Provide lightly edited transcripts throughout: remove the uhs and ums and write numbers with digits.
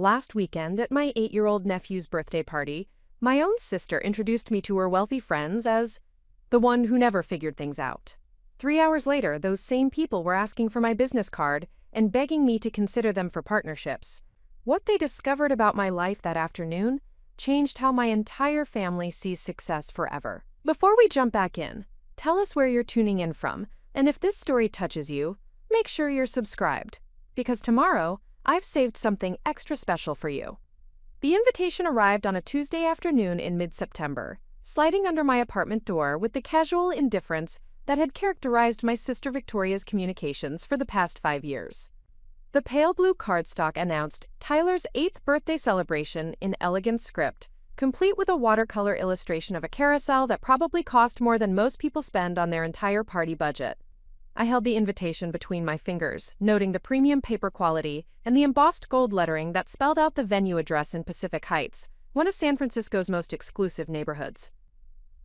Last weekend, at my 8-year-old nephew's birthday party, my own sister introduced me to her wealthy friends as the one who never figured things out. 3 hours later, those same people were asking for my business card and begging me to consider them for partnerships. What they discovered about my life that afternoon changed how my entire family sees success forever. Before we jump back in, tell us where you're tuning in from, and if this story touches you, make sure you're subscribed, because tomorrow, I've saved something extra special for you. The invitation arrived on a Tuesday afternoon in mid-September, sliding under my apartment door with the casual indifference that had characterized my sister Victoria's communications for the past 5 years. The pale blue cardstock announced Tyler's 8th birthday celebration in elegant script, complete with a watercolor illustration of a carousel that probably cost more than most people spend on their entire party budget. I held the invitation between my fingers, noting the premium paper quality and the embossed gold lettering that spelled out the venue address in Pacific Heights, one of San Francisco's most exclusive neighborhoods.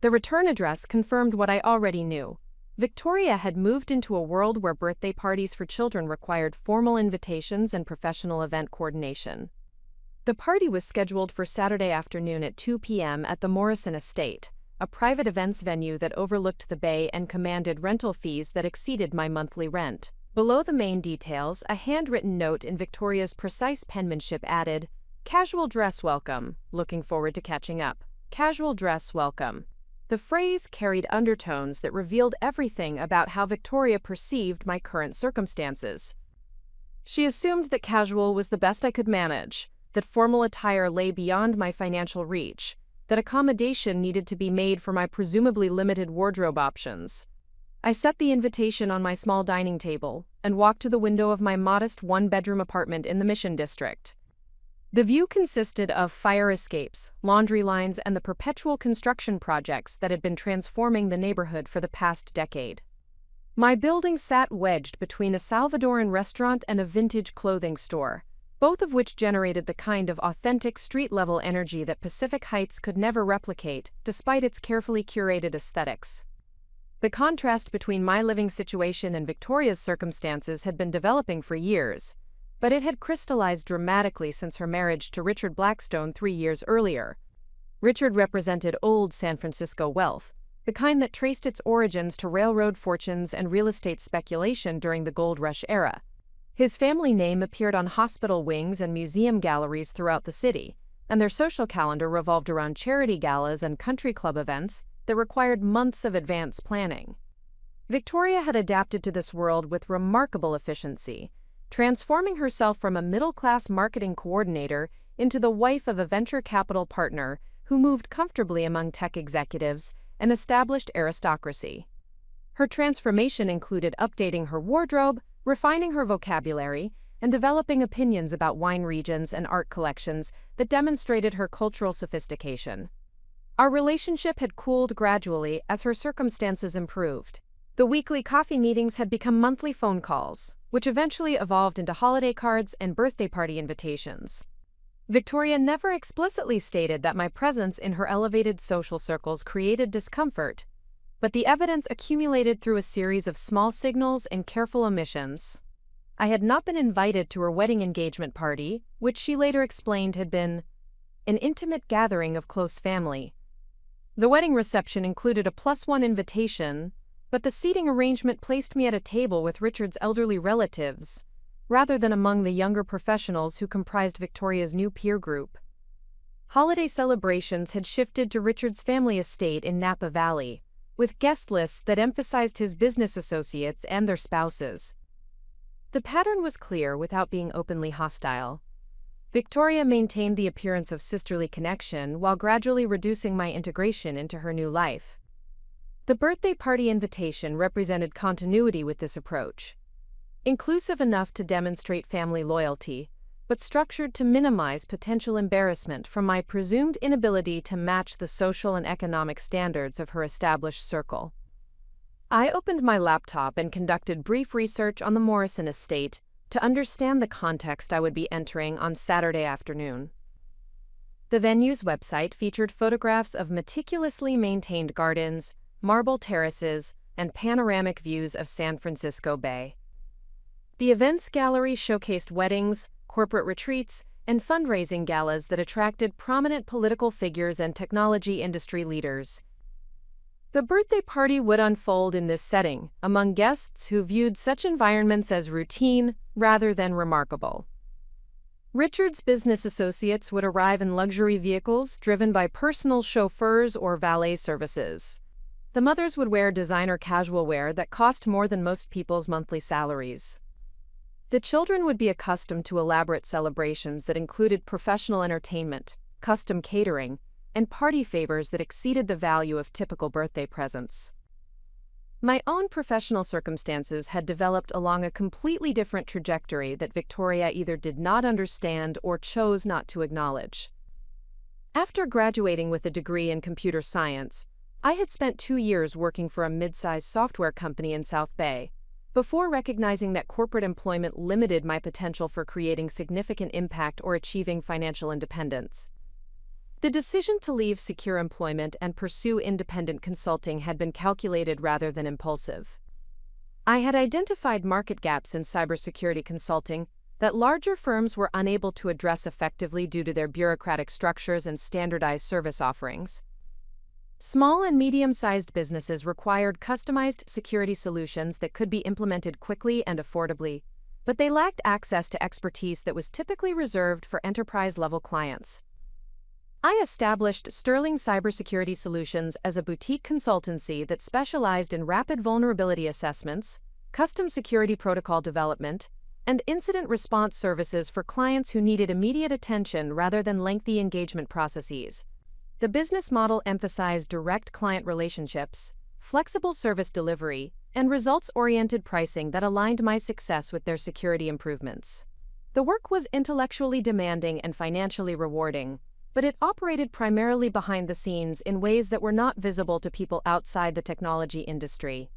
The return address confirmed what I already knew. Victoria had moved into a world where birthday parties for children required formal invitations and professional event coordination. The party was scheduled for Saturday afternoon at 2 p.m. at the Morrison Estate, a private events venue that overlooked the bay and commanded rental fees that exceeded my monthly rent. Below the main details, a handwritten note in Victoria's precise penmanship added, "Casual dress welcome. Looking forward to catching up. Casual dress welcome." The phrase carried undertones that revealed everything about how Victoria perceived my current circumstances. She assumed that casual was the best I could manage, that formal attire lay beyond my financial reach, that accommodation needed to be made for my presumably limited wardrobe options. I set the invitation on my small dining table and walked to the window of my modest one-bedroom apartment in the Mission District. The view consisted of fire escapes, laundry lines, and the perpetual construction projects that had been transforming the neighborhood for the past decade. My building sat wedged between a Salvadoran restaurant and a vintage clothing store, both of which generated the kind of authentic street-level energy that Pacific Heights could never replicate, despite its carefully curated aesthetics. The contrast between my living situation and Victoria's circumstances had been developing for years, but it had crystallized dramatically since her marriage to Richard Blackstone 3 years earlier. Richard represented old San Francisco wealth, the kind that traced its origins to railroad fortunes and real estate speculation during the gold rush era. His family name appeared on hospital wings and museum galleries throughout the city, and their social calendar revolved around charity galas and country club events that required months of advance planning. Victoria had adapted to this world with remarkable efficiency, transforming herself from a middle-class marketing coordinator into the wife of a venture capital partner who moved comfortably among tech executives and established aristocracy. Her transformation included updating her wardrobe, refining her vocabulary, and developing opinions about wine regions and art collections that demonstrated her cultural sophistication. Our relationship had cooled gradually as her circumstances improved. The weekly coffee meetings had become monthly phone calls, which eventually evolved into holiday cards and birthday party invitations. Victoria never explicitly stated that my presence in her elevated social circles created discomfort, but the evidence accumulated through a series of small signals and careful omissions. I had not been invited to her wedding engagement party, which she later explained had been an intimate gathering of close family. The wedding reception included a +1 invitation, but the seating arrangement placed me at a table with Richard's elderly relatives, rather than among the younger professionals who comprised Victoria's new peer group. Holiday celebrations had shifted to Richard's family estate in Napa Valley, with guest lists that emphasized his business associates and their spouses. The pattern was clear without being openly hostile. Victoria maintained the appearance of sisterly connection while gradually reducing my integration into her new life. The birthday party invitation represented continuity with this approach, inclusive enough to demonstrate family loyalty, but structured to minimize potential embarrassment from my presumed inability to match the social and economic standards of her established circle. I opened my laptop and conducted brief research on the Morrison estate to understand the context I would be entering on Saturday afternoon. The venue's website featured photographs of meticulously maintained gardens, marble terraces, and panoramic views of San Francisco Bay. The events gallery showcased weddings, corporate retreats, and fundraising galas that attracted prominent political figures and technology industry leaders. The birthday party would unfold in this setting, among guests who viewed such environments as routine rather than remarkable. Richard's business associates would arrive in luxury vehicles driven by personal chauffeurs or valet services. The mothers would wear designer casual wear that cost more than most people's monthly salaries. The children would be accustomed to elaborate celebrations that included professional entertainment, custom catering, and party favors that exceeded the value of typical birthday presents. My own professional circumstances had developed along a completely different trajectory that Victoria either did not understand or chose not to acknowledge. After graduating with a degree in computer science, I had spent 2 years working for a mid-sized software company in South Bay, before recognizing that corporate employment limited my potential for creating significant impact or achieving financial independence. The decision to leave secure employment and pursue independent consulting had been calculated rather than impulsive. I had identified market gaps in cybersecurity consulting that larger firms were unable to address effectively due to their bureaucratic structures and standardized service offerings. Small and medium-sized businesses required customized security solutions that could be implemented quickly and affordably, but they lacked access to expertise that was typically reserved for enterprise-level clients. I established Sterling Cybersecurity Solutions as a boutique consultancy that specialized in rapid vulnerability assessments, custom security protocol development, and incident response services for clients who needed immediate attention rather than lengthy engagement processes. The business model emphasized direct client relationships, flexible service delivery, and results-oriented pricing that aligned my success with their security improvements. The work was intellectually demanding and financially rewarding, but it operated primarily behind the scenes in ways that were not visible to people outside the technology industry.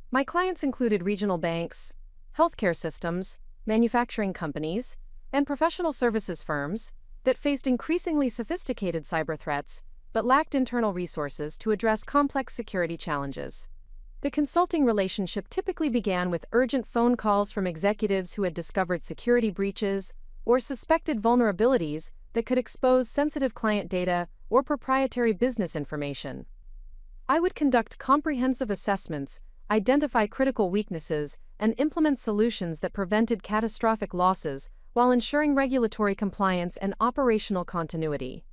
My clients included regional banks, healthcare systems, manufacturing companies, and professional services firms that faced increasingly sophisticated cyber threats but lacked internal resources to address complex security challenges. The consulting relationship typically began with urgent phone calls from executives who had discovered security breaches or suspected vulnerabilities that could expose sensitive client data or proprietary business information. I would conduct comprehensive assessments, identify critical weaknesses, and implement solutions that prevented catastrophic losses while ensuring regulatory compliance and operational continuity.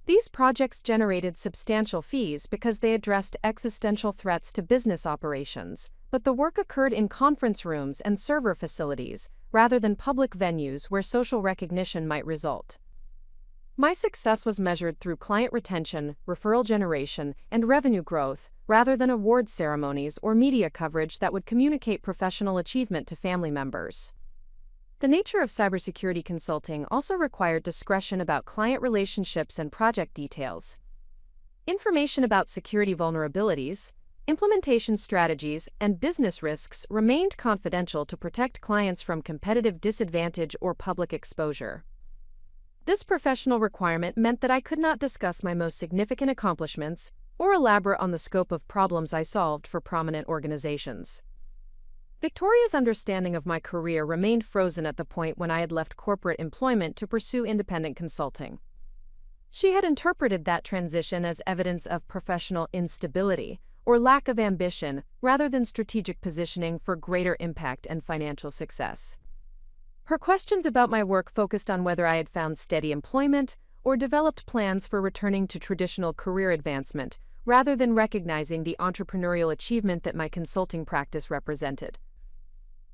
These projects generated substantial fees because they addressed existential threats to business operations, but the work occurred in conference rooms and server facilities rather than public venues where social recognition might result. My success was measured through client retention, referral generation, and revenue growth, rather than award ceremonies or media coverage that would communicate professional achievement to family members. The nature of cybersecurity consulting also required discretion about client relationships and project details. Information about security vulnerabilities, implementation strategies, and business risks remained confidential to protect clients from competitive disadvantage or public exposure. This professional requirement meant that I could not discuss my most significant accomplishments or elaborate on the scope of problems I solved for prominent organizations. Victoria's understanding of my career remained frozen at the point when I had left corporate employment to pursue independent consulting. She had interpreted that transition as evidence of professional instability or lack of ambition rather than strategic positioning for greater impact and financial success. Her questions about my work focused on whether I had found steady employment or developed plans for returning to traditional career advancement, rather than recognizing the entrepreneurial achievement that my consulting practice represented.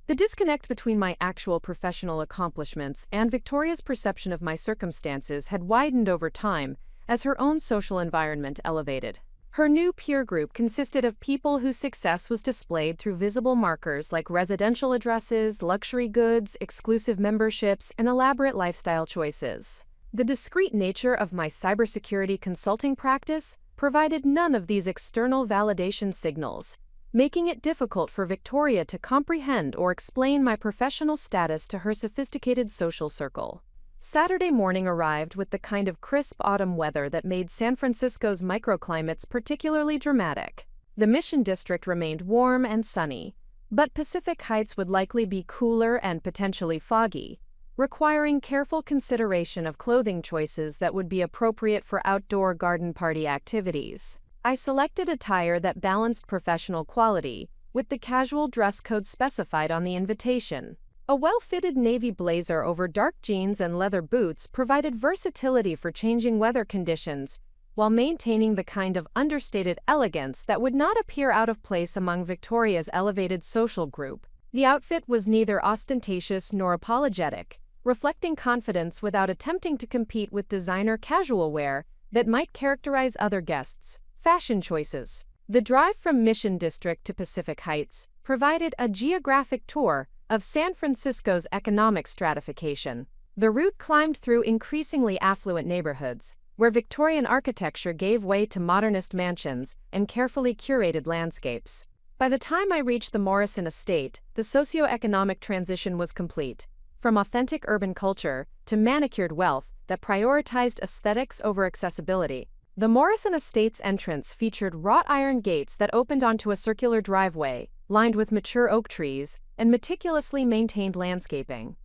The disconnect between my actual professional accomplishments and Victoria's perception of my circumstances had widened over time as her own social environment elevated. Her new peer group consisted of people whose success was displayed through visible markers like residential addresses, luxury goods, exclusive memberships, and elaborate lifestyle choices. The discreet nature of my cybersecurity consulting practice provided none of these external validation signals, making it difficult for Victoria to comprehend or explain my professional status to her sophisticated social circle. Saturday morning arrived with the kind of crisp autumn weather that made San Francisco's microclimates particularly dramatic. The Mission District remained warm and sunny, but Pacific Heights would likely be cooler and potentially foggy, requiring careful consideration of clothing choices that would be appropriate for outdoor garden party activities. I selected attire that balanced professional quality with the casual dress code specified on the invitation. A well-fitted navy blazer over dark jeans and leather boots provided versatility for changing weather conditions, while maintaining the kind of understated elegance that would not appear out of place among Victoria's elevated social group. The outfit was neither ostentatious nor apologetic, reflecting confidence without attempting to compete with designer casual wear that might characterize other guests' fashion choices. The drive from Mission District to Pacific Heights provided a geographic tour of San Francisco's economic stratification. The route climbed through increasingly affluent neighborhoods, where Victorian architecture gave way to modernist mansions and carefully curated landscapes. By the time I reached the Morrison estate, the socio-economic transition was complete, from authentic urban culture to manicured wealth that prioritized aesthetics over accessibility. The Morrison estate's entrance featured wrought iron gates that opened onto a circular driveway, lined with mature oak trees and meticulously maintained landscaping.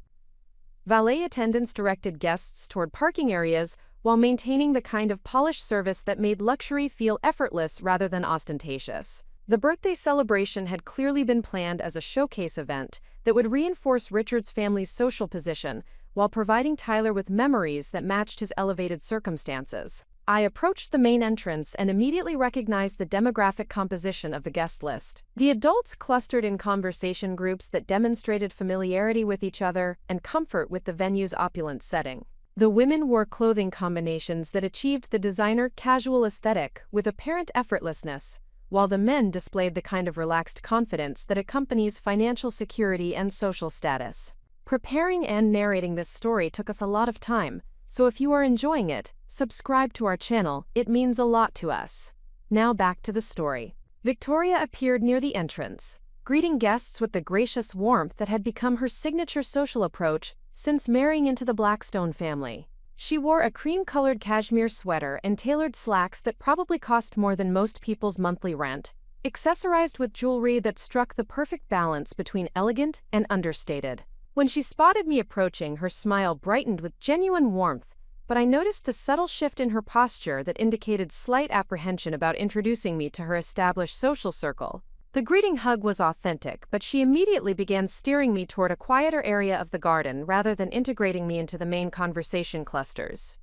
Valet attendants directed guests toward parking areas while maintaining the kind of polished service that made luxury feel effortless rather than ostentatious. The birthday celebration had clearly been planned as a showcase event that would reinforce Richard's family's social position while providing Tyler with memories that matched his elevated circumstances. I approached the main entrance and immediately recognized the demographic composition of the guest list. The adults clustered in conversation groups that demonstrated familiarity with each other and comfort with the venue's opulent setting. The women wore clothing combinations that achieved the designer casual aesthetic with apparent effortlessness, while the men displayed the kind of relaxed confidence that accompanies financial security and social status. Preparing and narrating this story took us a lot of time, so if you are enjoying it, subscribe to our channel, it means a lot to us. Now back to the story. Victoria appeared near the entrance, greeting guests with the gracious warmth that had become her signature social approach since marrying into the Blackstone family. She wore a cream-colored cashmere sweater and tailored slacks that probably cost more than most people's monthly rent, accessorized with jewelry that struck the perfect balance between elegant and understated. When she spotted me approaching, her smile brightened with genuine warmth, but I noticed the subtle shift in her posture that indicated slight apprehension about introducing me to her established social circle. The greeting hug was authentic, but she immediately began steering me toward a quieter area of the garden rather than integrating me into the main conversation clusters.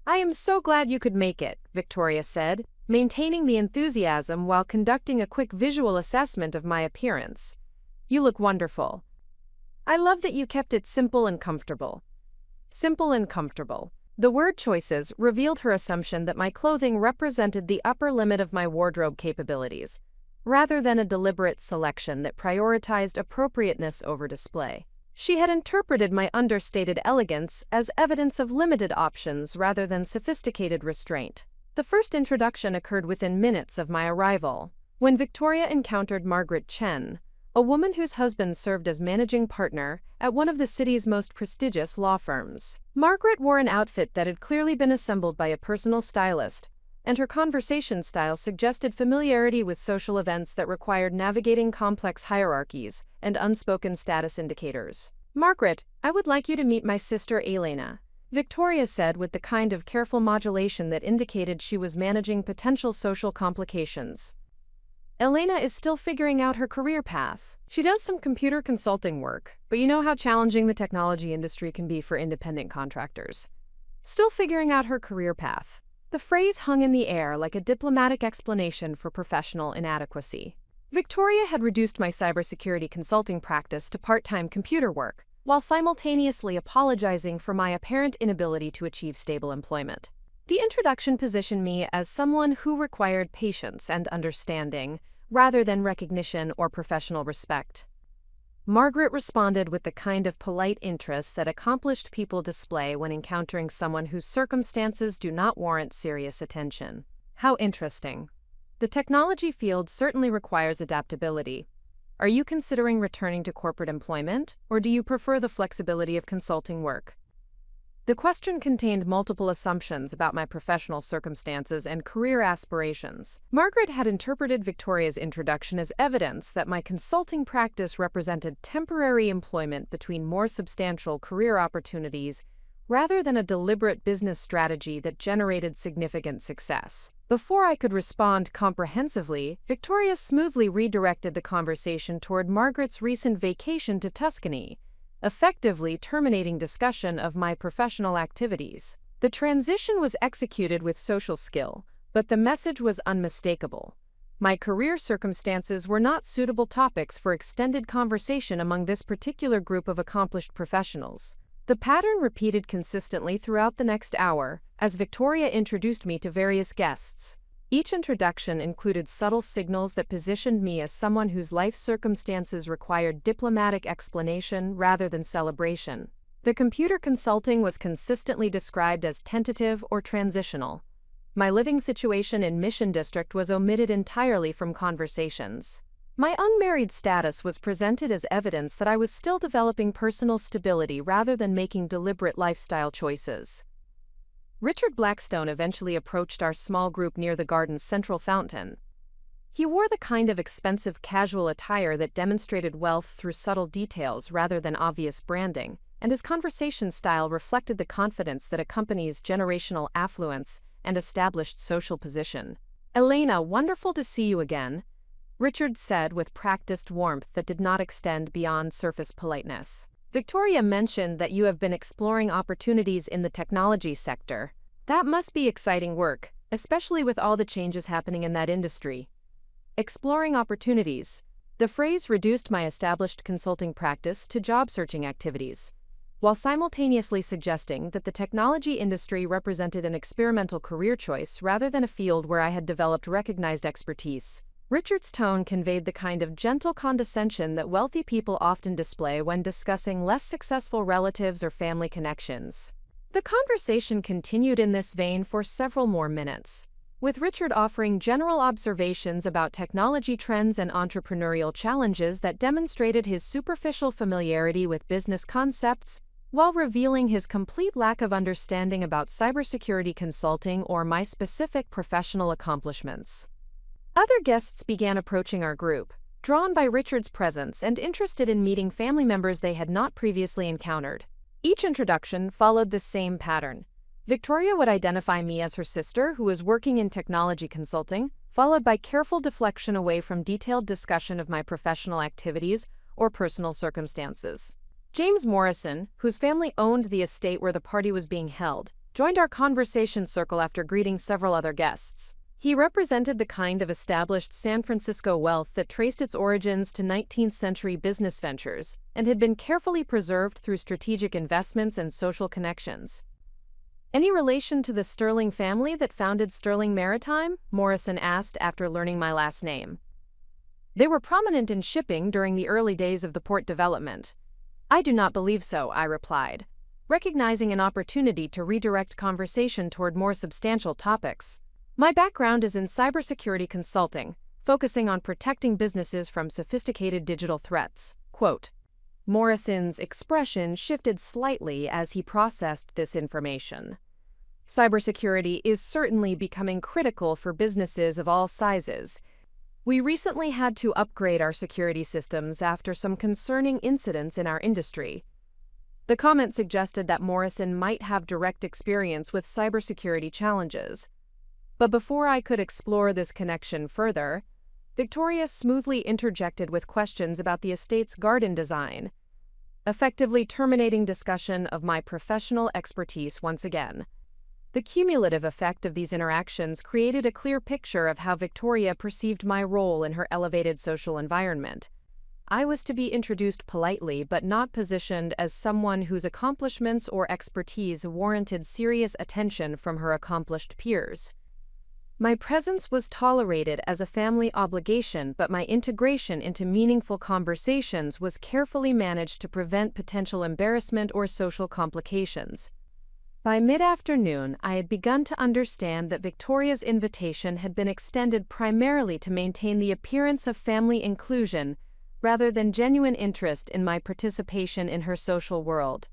"I am so glad you could make it," Victoria said, maintaining the enthusiasm while conducting a quick visual assessment of my appearance. "You look wonderful. I love that you kept it simple and comfortable." Simple and comfortable. The word choices revealed her assumption that my clothing represented the upper limit of my wardrobe capabilities, rather than a deliberate selection that prioritized appropriateness over display. She had interpreted my understated elegance as evidence of limited options rather than sophisticated restraint. The first introduction occurred within minutes of my arrival, when Victoria encountered Margaret Chen, a woman whose husband served as managing partner at one of the city's most prestigious law firms. Margaret wore an outfit that had clearly been assembled by a personal stylist, and her conversation style suggested familiarity with social events that required navigating complex hierarchies and unspoken status indicators. "Margaret, I would like you to meet my sister Elena," Victoria said with the kind of careful modulation that indicated she was managing potential social complications. "Elena is still figuring out her career path. She does some computer consulting work, but you know how challenging the technology industry can be for independent contractors. Still figuring out her career path." The phrase hung in the air like a diplomatic explanation for professional inadequacy. Victoria had reduced my cybersecurity consulting practice to part-time computer work, while simultaneously apologizing for my apparent inability to achieve stable employment. The introduction positioned me as someone who required patience and understanding, rather than recognition or professional respect. Margaret responded with the kind of polite interest that accomplished people display when encountering someone whose circumstances do not warrant serious attention. "How interesting. The technology field certainly requires adaptability. Are you considering returning to corporate employment, or do you prefer the flexibility of consulting work?" The question contained multiple assumptions about my professional circumstances and career aspirations. Margaret had interpreted Victoria's introduction as evidence that my consulting practice represented temporary employment between more substantial career opportunities rather than a deliberate business strategy that generated significant success. Before I could respond comprehensively, Victoria smoothly redirected the conversation toward Margaret's recent vacation to Tuscany, effectively terminating discussion of my professional activities. The transition was executed with social skill, but the message was unmistakable. My career circumstances were not suitable topics for extended conversation among this particular group of accomplished professionals. The pattern repeated consistently throughout the next hour, as Victoria introduced me to various guests. Each introduction included subtle signals that positioned me as someone whose life circumstances required diplomatic explanation rather than celebration. The computer consulting was consistently described as tentative or transitional. My living situation in Mission District was omitted entirely from conversations. My unmarried status was presented as evidence that I was still developing personal stability rather than making deliberate lifestyle choices. Richard Blackstone eventually approached our small group near the garden's central fountain. He wore the kind of expensive casual attire that demonstrated wealth through subtle details rather than obvious branding, and his conversation style reflected the confidence that accompanies generational affluence and established social position. "Elena, wonderful to see you again," Richard said with practiced warmth that did not extend beyond surface politeness. "Victoria mentioned that you have been exploring opportunities in the technology sector. That must be exciting work, especially with all the changes happening in that industry." Exploring opportunities. The phrase reduced my established consulting practice to job-searching activities, while simultaneously suggesting that the technology industry represented an experimental career choice rather than a field where I had developed recognized expertise. Richard's tone conveyed the kind of gentle condescension that wealthy people often display when discussing less successful relatives or family connections. The conversation continued in this vein for several more minutes, with Richard offering general observations about technology trends and entrepreneurial challenges that demonstrated his superficial familiarity with business concepts, while revealing his complete lack of understanding about cybersecurity consulting or my specific professional accomplishments. Other guests began approaching our group, drawn by Richard's presence and interested in meeting family members they had not previously encountered. Each introduction followed the same pattern. Victoria would identify me as her sister who was working in technology consulting, followed by careful deflection away from detailed discussion of my professional activities or personal circumstances. James Morrison, whose family owned the estate where the party was being held, joined our conversation circle after greeting several other guests. He represented the kind of established San Francisco wealth that traced its origins to 19th-century business ventures and had been carefully preserved through strategic investments and social connections. "Any relation to the Sterling family that founded Sterling Maritime?" Morrison asked after learning my last name. "They were prominent in shipping during the early days of the port development." "I do not believe so," I replied, recognizing an opportunity to redirect conversation toward more substantial topics. "My background is in cybersecurity consulting, focusing on protecting businesses from sophisticated digital threats." Quote. Morrison's expression shifted slightly as he processed this information. Cybersecurity is certainly becoming critical for businesses of all sizes. We recently had to upgrade our security systems after some concerning incidents in our industry. The comment suggested that Morrison might have direct experience with cybersecurity challenges. But before I could explore this connection further, Victoria smoothly interjected with questions about the estate's garden design, effectively terminating discussion of my professional expertise once again. The cumulative effect of these interactions created a clear picture of how Victoria perceived my role in her elevated social environment. I was to be introduced politely but not positioned as someone whose accomplishments or expertise warranted serious attention from her accomplished peers. My presence was tolerated as a family obligation, but my integration into meaningful conversations was carefully managed to prevent potential embarrassment or social complications. By mid-afternoon, I had begun to understand that Victoria's invitation had been extended primarily to maintain the appearance of family inclusion rather than genuine interest in my participation in her social world.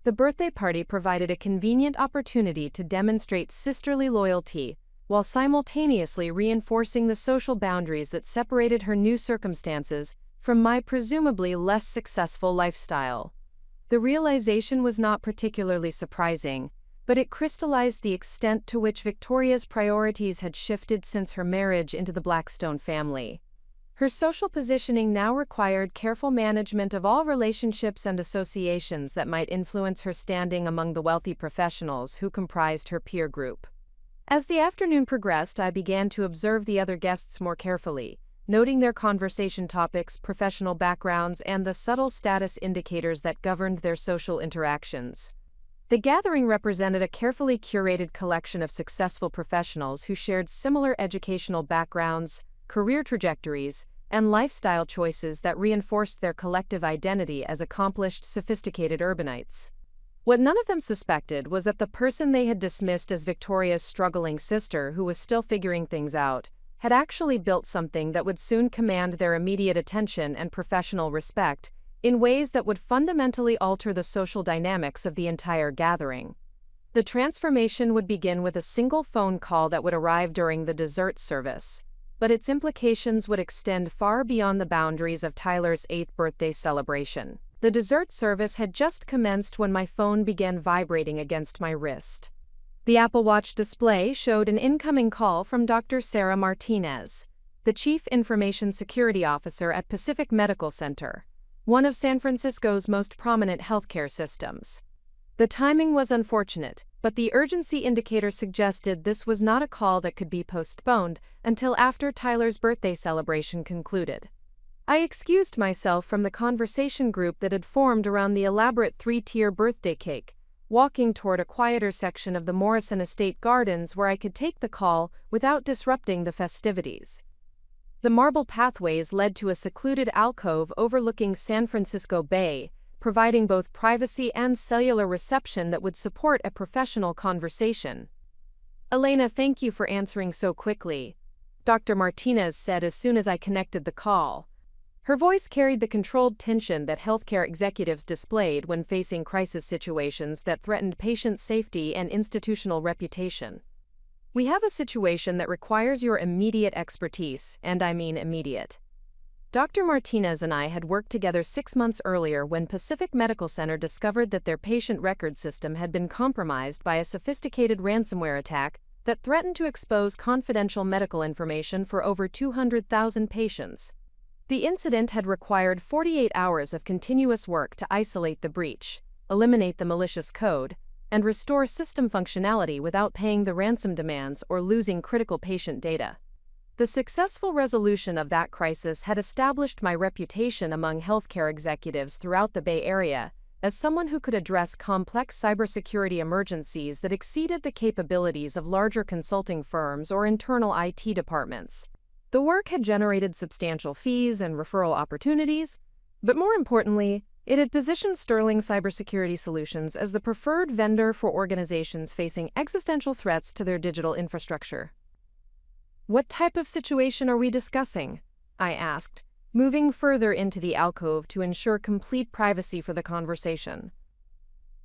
The birthday party provided a convenient opportunity to demonstrate sisterly loyalty, while simultaneously reinforcing the social boundaries that separated her new circumstances from my presumably less successful lifestyle. The realization was not particularly surprising, but it crystallized the extent to which Victoria's priorities had shifted since her marriage into the Blackstone family. Her social positioning now required careful management of all relationships and associations that might influence her standing among the wealthy professionals who comprised her peer group. As the afternoon progressed, I began to observe the other guests more carefully, noting their conversation topics, professional backgrounds, and the subtle status indicators that governed their social interactions. The gathering represented a carefully curated collection of successful professionals who shared similar educational backgrounds, career trajectories, and lifestyle choices that reinforced their collective identity as accomplished, sophisticated urbanites. What none of them suspected was that the person they had dismissed as Victoria's struggling sister, who was still figuring things out, had actually built something that would soon command their immediate attention and professional respect in ways that would fundamentally alter the social dynamics of the entire gathering. The transformation would begin with a single phone call that would arrive during the dessert service, but its implications would extend far beyond the boundaries of Tyler's 8th birthday celebration. The dessert service had just commenced when my phone began vibrating against my wrist. The Apple Watch display showed an incoming call from Dr. Sarah Martinez, the Chief Information Security Officer at Pacific Medical Center, one of San Francisco's most prominent healthcare systems. The timing was unfortunate, but the urgency indicator suggested this was not a call that could be postponed until after Tyler's birthday celebration concluded. I excused myself from the conversation group that had formed around the elaborate 3-tier birthday cake, walking toward a quieter section of the Morrison Estate Gardens where I could take the call without disrupting the festivities. The marble pathways led to a secluded alcove overlooking San Francisco Bay, providing both privacy and cellular reception that would support a professional conversation. "Elena, thank you for answering so quickly," Dr. Martinez said as soon as I connected the call. Her voice carried the controlled tension that healthcare executives displayed when facing crisis situations that threatened patient safety and institutional reputation. "We have a situation that requires your immediate expertise, and I mean immediate." Dr. Martinez and I had worked together 6 months earlier when Pacific Medical Center discovered that their patient record system had been compromised by a sophisticated ransomware attack that threatened to expose confidential medical information for over 200,000 patients. The incident had required 48 hours of continuous work to isolate the breach, eliminate the malicious code, and restore system functionality without paying the ransom demands or losing critical patient data. The successful resolution of that crisis had established my reputation among healthcare executives throughout the Bay Area as someone who could address complex cybersecurity emergencies that exceeded the capabilities of larger consulting firms or internal IT departments. The work had generated substantial fees and referral opportunities, but more importantly, it had positioned Sterling Cybersecurity Solutions as the preferred vendor for organizations facing existential threats to their digital infrastructure. "What type of situation are we discussing?" I asked, moving further into the alcove to ensure complete privacy for the conversation.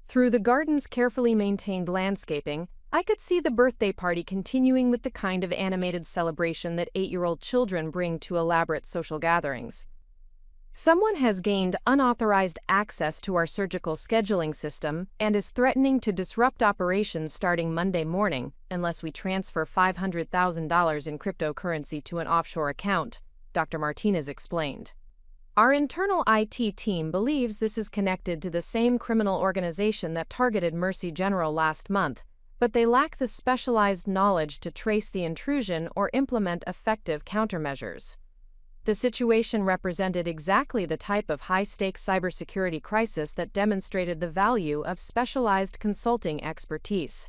Through the garden's carefully maintained landscaping, I could see the birthday party continuing with the kind of animated celebration that 8-year-old children bring to elaborate social gatherings. "Someone has gained unauthorized access to our surgical scheduling system and is threatening to disrupt operations starting Monday morning unless we transfer $500,000 in cryptocurrency to an offshore account," Dr. Martinez explained. "Our internal IT team believes this is connected to the same criminal organization that targeted Mercy General last month, but they lack the specialized knowledge to trace the intrusion or implement effective countermeasures." The situation represented exactly the type of high-stakes cybersecurity crisis that demonstrated the value of specialized consulting expertise.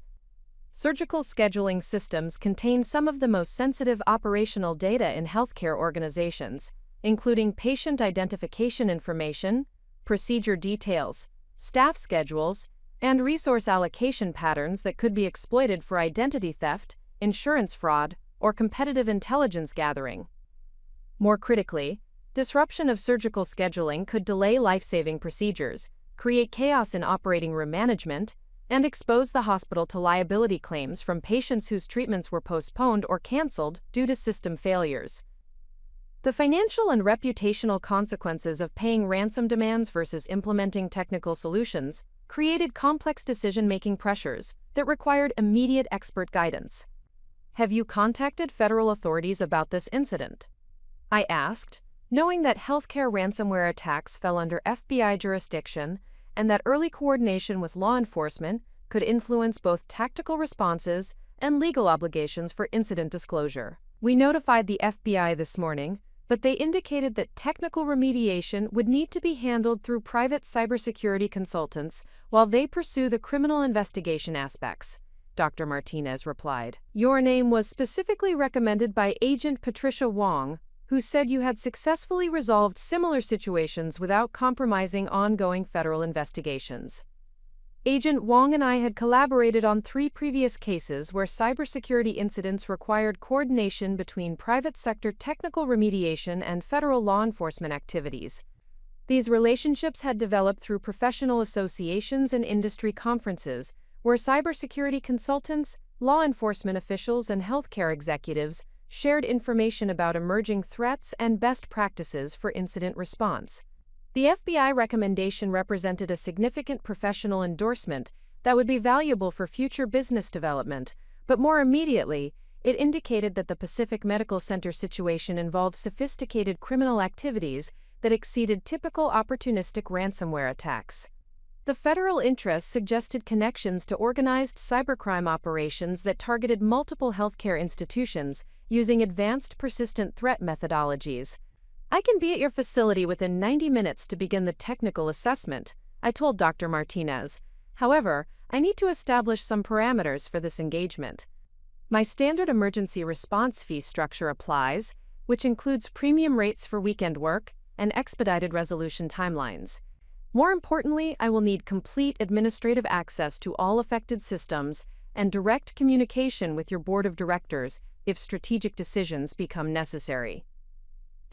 Surgical scheduling systems contain some of the most sensitive operational data in healthcare organizations, including patient identification information, procedure details, staff schedules, and resource allocation patterns that could be exploited for identity theft, insurance fraud, or competitive intelligence gathering. More critically, disruption of surgical scheduling could delay life-saving procedures, create chaos in operating room management, and expose the hospital to liability claims from patients whose treatments were postponed or canceled due to system failures. The financial and reputational consequences of paying ransom demands versus implementing technical solutions created complex decision-making pressures that required immediate expert guidance. Have you contacted federal authorities about this incident? I asked, knowing that healthcare ransomware attacks fell under FBI jurisdiction and that early coordination with law enforcement could influence both tactical responses and legal obligations for incident disclosure. We notified the FBI this morning, but they indicated that technical remediation would need to be handled through private cybersecurity consultants while they pursue the criminal investigation aspects, Dr. Martinez replied. Your name was specifically recommended by Agent Patricia Wong, who said you had successfully resolved similar situations without compromising ongoing federal investigations. Agent Wong and I had collaborated on 3 previous cases where cybersecurity incidents required coordination between private sector technical remediation and federal law enforcement activities. These relationships had developed through professional associations and industry conferences, where cybersecurity consultants, law enforcement officials, and healthcare executives shared information about emerging threats and best practices for incident response. The FBI recommendation represented a significant professional endorsement that would be valuable for future business development, but more immediately, it indicated that the Pacific Medical Center situation involved sophisticated criminal activities that exceeded typical opportunistic ransomware attacks. The federal interest suggested connections to organized cybercrime operations that targeted multiple healthcare institutions using advanced persistent threat methodologies. I can be at your facility within 90 minutes to begin the technical assessment, I told Dr. Martinez. However, I need to establish some parameters for this engagement. My standard emergency response fee structure applies, which includes premium rates for weekend work and expedited resolution timelines. More importantly, I will need complete administrative access to all affected systems and direct communication with your board of directors if strategic decisions become necessary.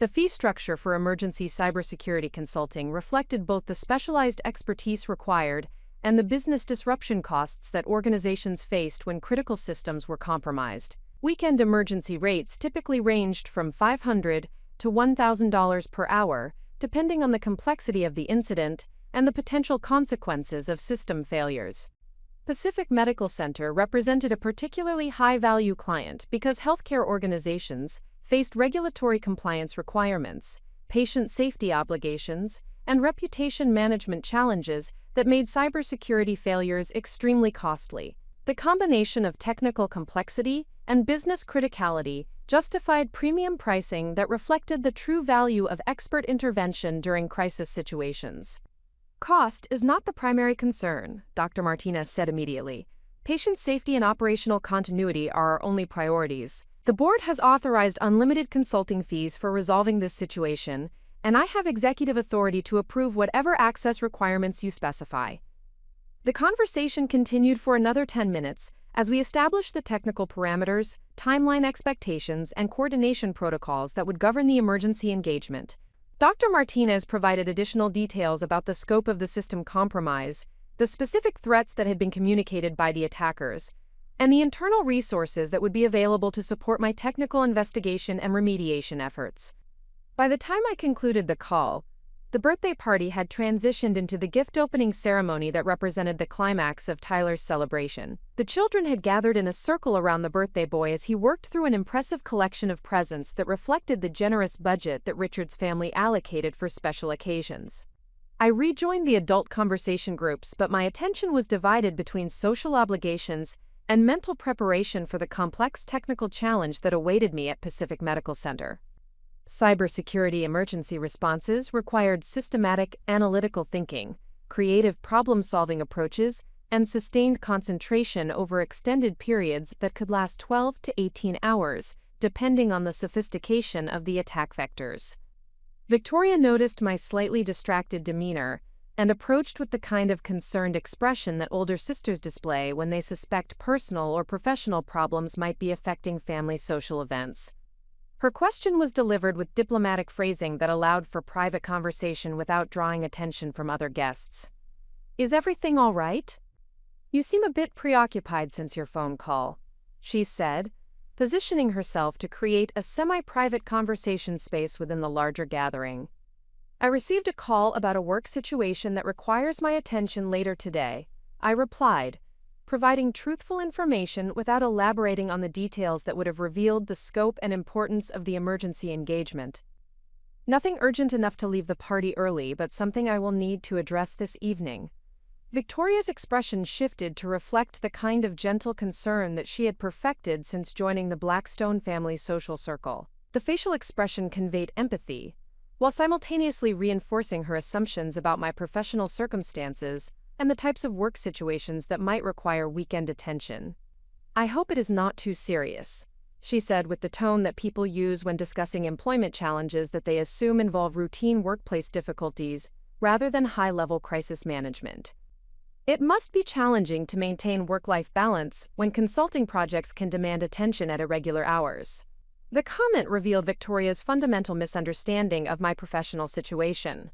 The fee structure for emergency cybersecurity consulting reflected both the specialized expertise required and the business disruption costs that organizations faced when critical systems were compromised. Weekend emergency rates typically ranged from $500 to $1,000 per hour, depending on the complexity of the incident and the potential consequences of system failures. Pacific Medical Center represented a particularly high-value client because healthcare organizations faced regulatory compliance requirements, patient safety obligations, and reputation management challenges that made cybersecurity failures extremely costly. The combination of technical complexity and business criticality justified premium pricing that reflected the true value of expert intervention during crisis situations. Cost is not the primary concern, Dr. Martinez said immediately. Patient safety and operational continuity are our only priorities. The board has authorized unlimited consulting fees for resolving this situation, and I have executive authority to approve whatever access requirements you specify. The conversation continued for another 10 minutes as we established the technical parameters, timeline expectations, and coordination protocols that would govern the emergency engagement. Dr. Martinez provided additional details about the scope of the system compromise, the specific threats that had been communicated by the attackers, and the internal resources that would be available to support my technical investigation and remediation efforts. By the time I concluded the call, the birthday party had transitioned into the gift-opening ceremony that represented the climax of Tyler's celebration. The children had gathered in a circle around the birthday boy as he worked through an impressive collection of presents that reflected the generous budget that Richard's family allocated for special occasions. I rejoined the adult conversation groups, but my attention was divided between social obligations and mental preparation for the complex technical challenge that awaited me at Pacific Medical Center. Cybersecurity emergency responses required systematic, analytical thinking, creative problem-solving approaches, and sustained concentration over extended periods that could last 12 to 18 hours, depending on the sophistication of the attack vectors. Victoria noticed my slightly distracted demeanor and approached with the kind of concerned expression that older sisters display when they suspect personal or professional problems might be affecting family social events. Her question was delivered with diplomatic phrasing that allowed for private conversation without drawing attention from other guests. Is everything all right? You seem a bit preoccupied since your phone call, she said, positioning herself to create a semi-private conversation space within the larger gathering. I received a call about a work situation that requires my attention later today, I replied, providing truthful information without elaborating on the details that would have revealed the scope and importance of the emergency engagement. Nothing urgent enough to leave the party early, but something I will need to address this evening. Victoria's expression shifted to reflect the kind of gentle concern that she had perfected since joining the Blackstone family social circle. The facial expression conveyed empathy, while simultaneously reinforcing her assumptions about my professional circumstances and the types of work situations that might require weekend attention. I hope it is not too serious, she said with the tone that people use when discussing employment challenges that they assume involve routine workplace difficulties rather than high-level crisis management. It must be challenging to maintain work-life balance when consulting projects can demand attention at irregular hours. The comment revealed Victoria's fundamental misunderstanding of my professional situation.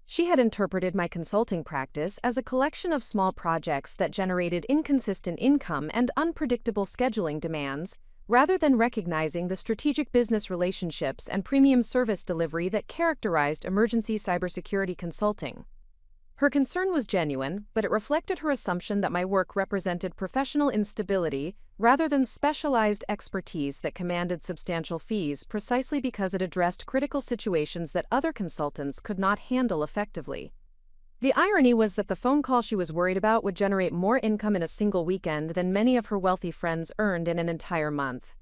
She had interpreted my consulting practice as a collection of small projects that generated inconsistent income and unpredictable scheduling demands, rather than recognizing the strategic business relationships and premium service delivery that characterized emergency cybersecurity consulting. Her concern was genuine, but it reflected her assumption that my work represented professional instability rather than specialized expertise that commanded substantial fees precisely because it addressed critical situations that other consultants could not handle effectively. The irony was that the phone call she was worried about would generate more income in a single weekend than many of her wealthy friends earned in an entire month.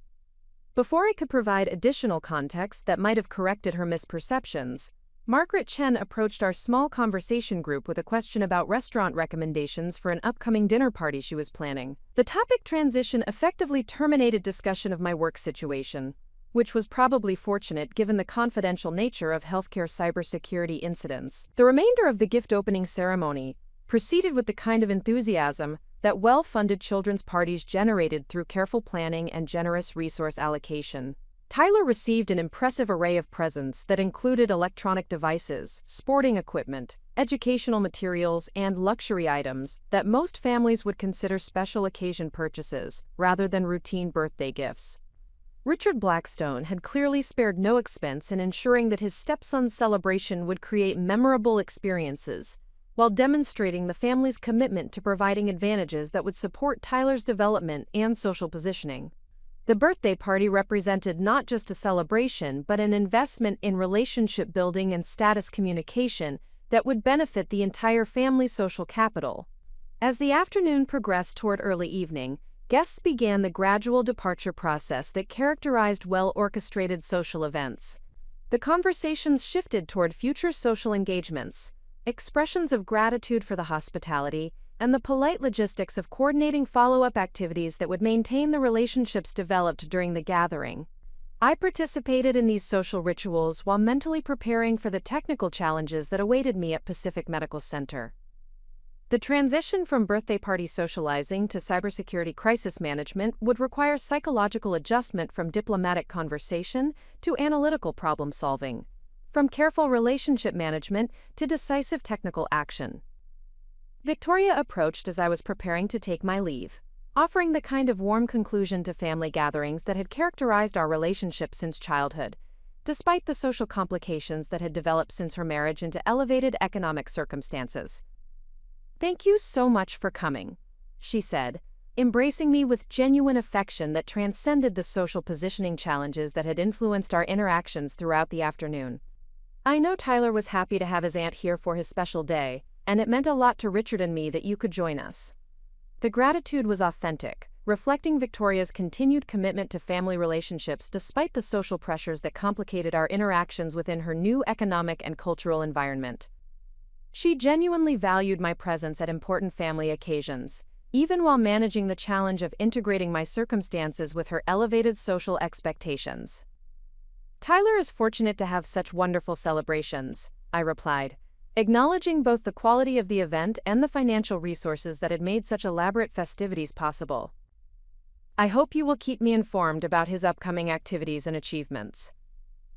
Before I could provide additional context that might have corrected her misperceptions, Margaret Chen approached our small conversation group with a question about restaurant recommendations for an upcoming dinner party she was planning. The topic transition effectively terminated discussion of my work situation, which was probably fortunate given the confidential nature of healthcare cybersecurity incidents. The remainder of the gift opening ceremony proceeded with the kind of enthusiasm that well-funded children's parties generated through careful planning and generous resource allocation. Tyler received an impressive array of presents that included electronic devices, sporting equipment, educational materials, and luxury items that most families would consider special occasion purchases rather than routine birthday gifts. Richard Blackstone had clearly spared no expense in ensuring that his stepson's celebration would create memorable experiences, while demonstrating the family's commitment to providing advantages that would support Tyler's development and social positioning. The birthday party represented not just a celebration but an investment in relationship building and status communication that would benefit the entire family's social capital. As the afternoon progressed toward early evening, guests began the gradual departure process that characterized well-orchestrated social events. The conversations shifted toward future social engagements, expressions of gratitude for the hospitality, and the polite logistics of coordinating follow-up activities that would maintain the relationships developed during the gathering. I participated in these social rituals while mentally preparing for the technical challenges that awaited me at Pacific Medical Center. The transition from birthday party socializing to cybersecurity crisis management would require psychological adjustment from diplomatic conversation to analytical problem solving, from careful relationship management to decisive technical action. Victoria approached as I was preparing to take my leave, offering the kind of warm conclusion to family gatherings that had characterized our relationship since childhood, despite the social complications that had developed since her marriage into elevated economic circumstances. "Thank you so much for coming," she said, embracing me with genuine affection that transcended the social positioning challenges that had influenced our interactions throughout the afternoon. "I know Tyler was happy to have his aunt here for his special day, and it meant a lot to Richard and me that you could join us." The gratitude was authentic, reflecting Victoria's continued commitment to family relationships despite the social pressures that complicated our interactions within her new economic and cultural environment. She genuinely valued my presence at important family occasions, even while managing the challenge of integrating my circumstances with her elevated social expectations. "Tyler is fortunate to have such wonderful celebrations," I replied, acknowledging both the quality of the event and the financial resources that had made such elaborate festivities possible. "I hope you will keep me informed about his upcoming activities and achievements."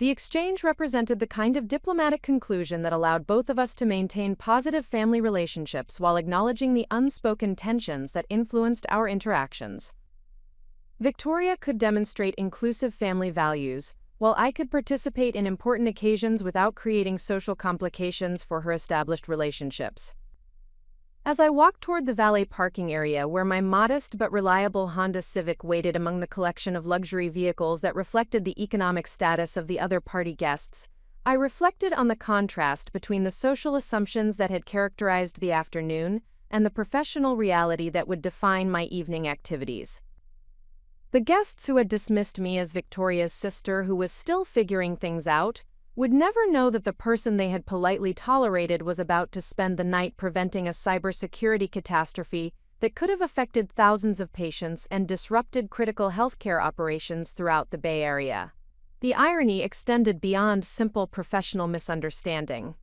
The exchange represented the kind of diplomatic conclusion that allowed both of us to maintain positive family relationships while acknowledging the unspoken tensions that influenced our interactions. Victoria could demonstrate inclusive family values, while I could participate in important occasions without creating social complications for her established relationships. As I walked toward the valet parking area where my modest but reliable Honda Civic waited among the collection of luxury vehicles that reflected the economic status of the other party guests, I reflected on the contrast between the social assumptions that had characterized the afternoon and the professional reality that would define my evening activities. The guests who had dismissed me as Victoria's sister who was still figuring things out would never know that the person they had politely tolerated was about to spend the night preventing a cybersecurity catastrophe that could have affected thousands of patients and disrupted critical healthcare operations throughout the Bay Area. The irony extended beyond simple professional misunderstanding.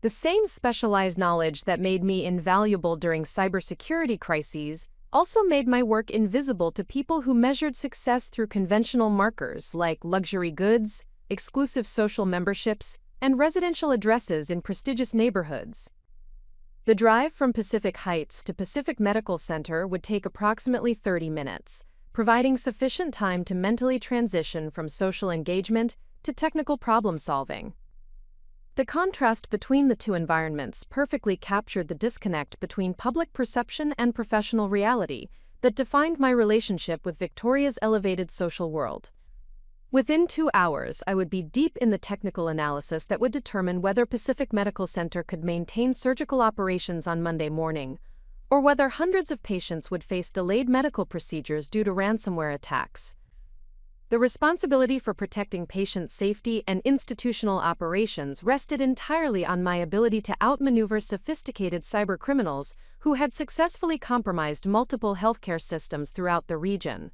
The same specialized knowledge that made me invaluable during cybersecurity crises also made my work invisible to people who measured success through conventional markers like luxury goods, exclusive social memberships, and residential addresses in prestigious neighborhoods. The drive from Pacific Heights to Pacific Medical Center would take approximately 30 minutes, providing sufficient time to mentally transition from social engagement to technical problem solving. The contrast between the two environments perfectly captured the disconnect between public perception and professional reality that defined my relationship with Victoria's elevated social world. Within 2 hours, I would be deep in the technical analysis that would determine whether Pacific Medical Center could maintain surgical operations on Monday morning, or whether hundreds of patients would face delayed medical procedures due to ransomware attacks. The responsibility for protecting patient safety and institutional operations rested entirely on my ability to outmaneuver sophisticated cybercriminals who had successfully compromised multiple healthcare systems throughout the region.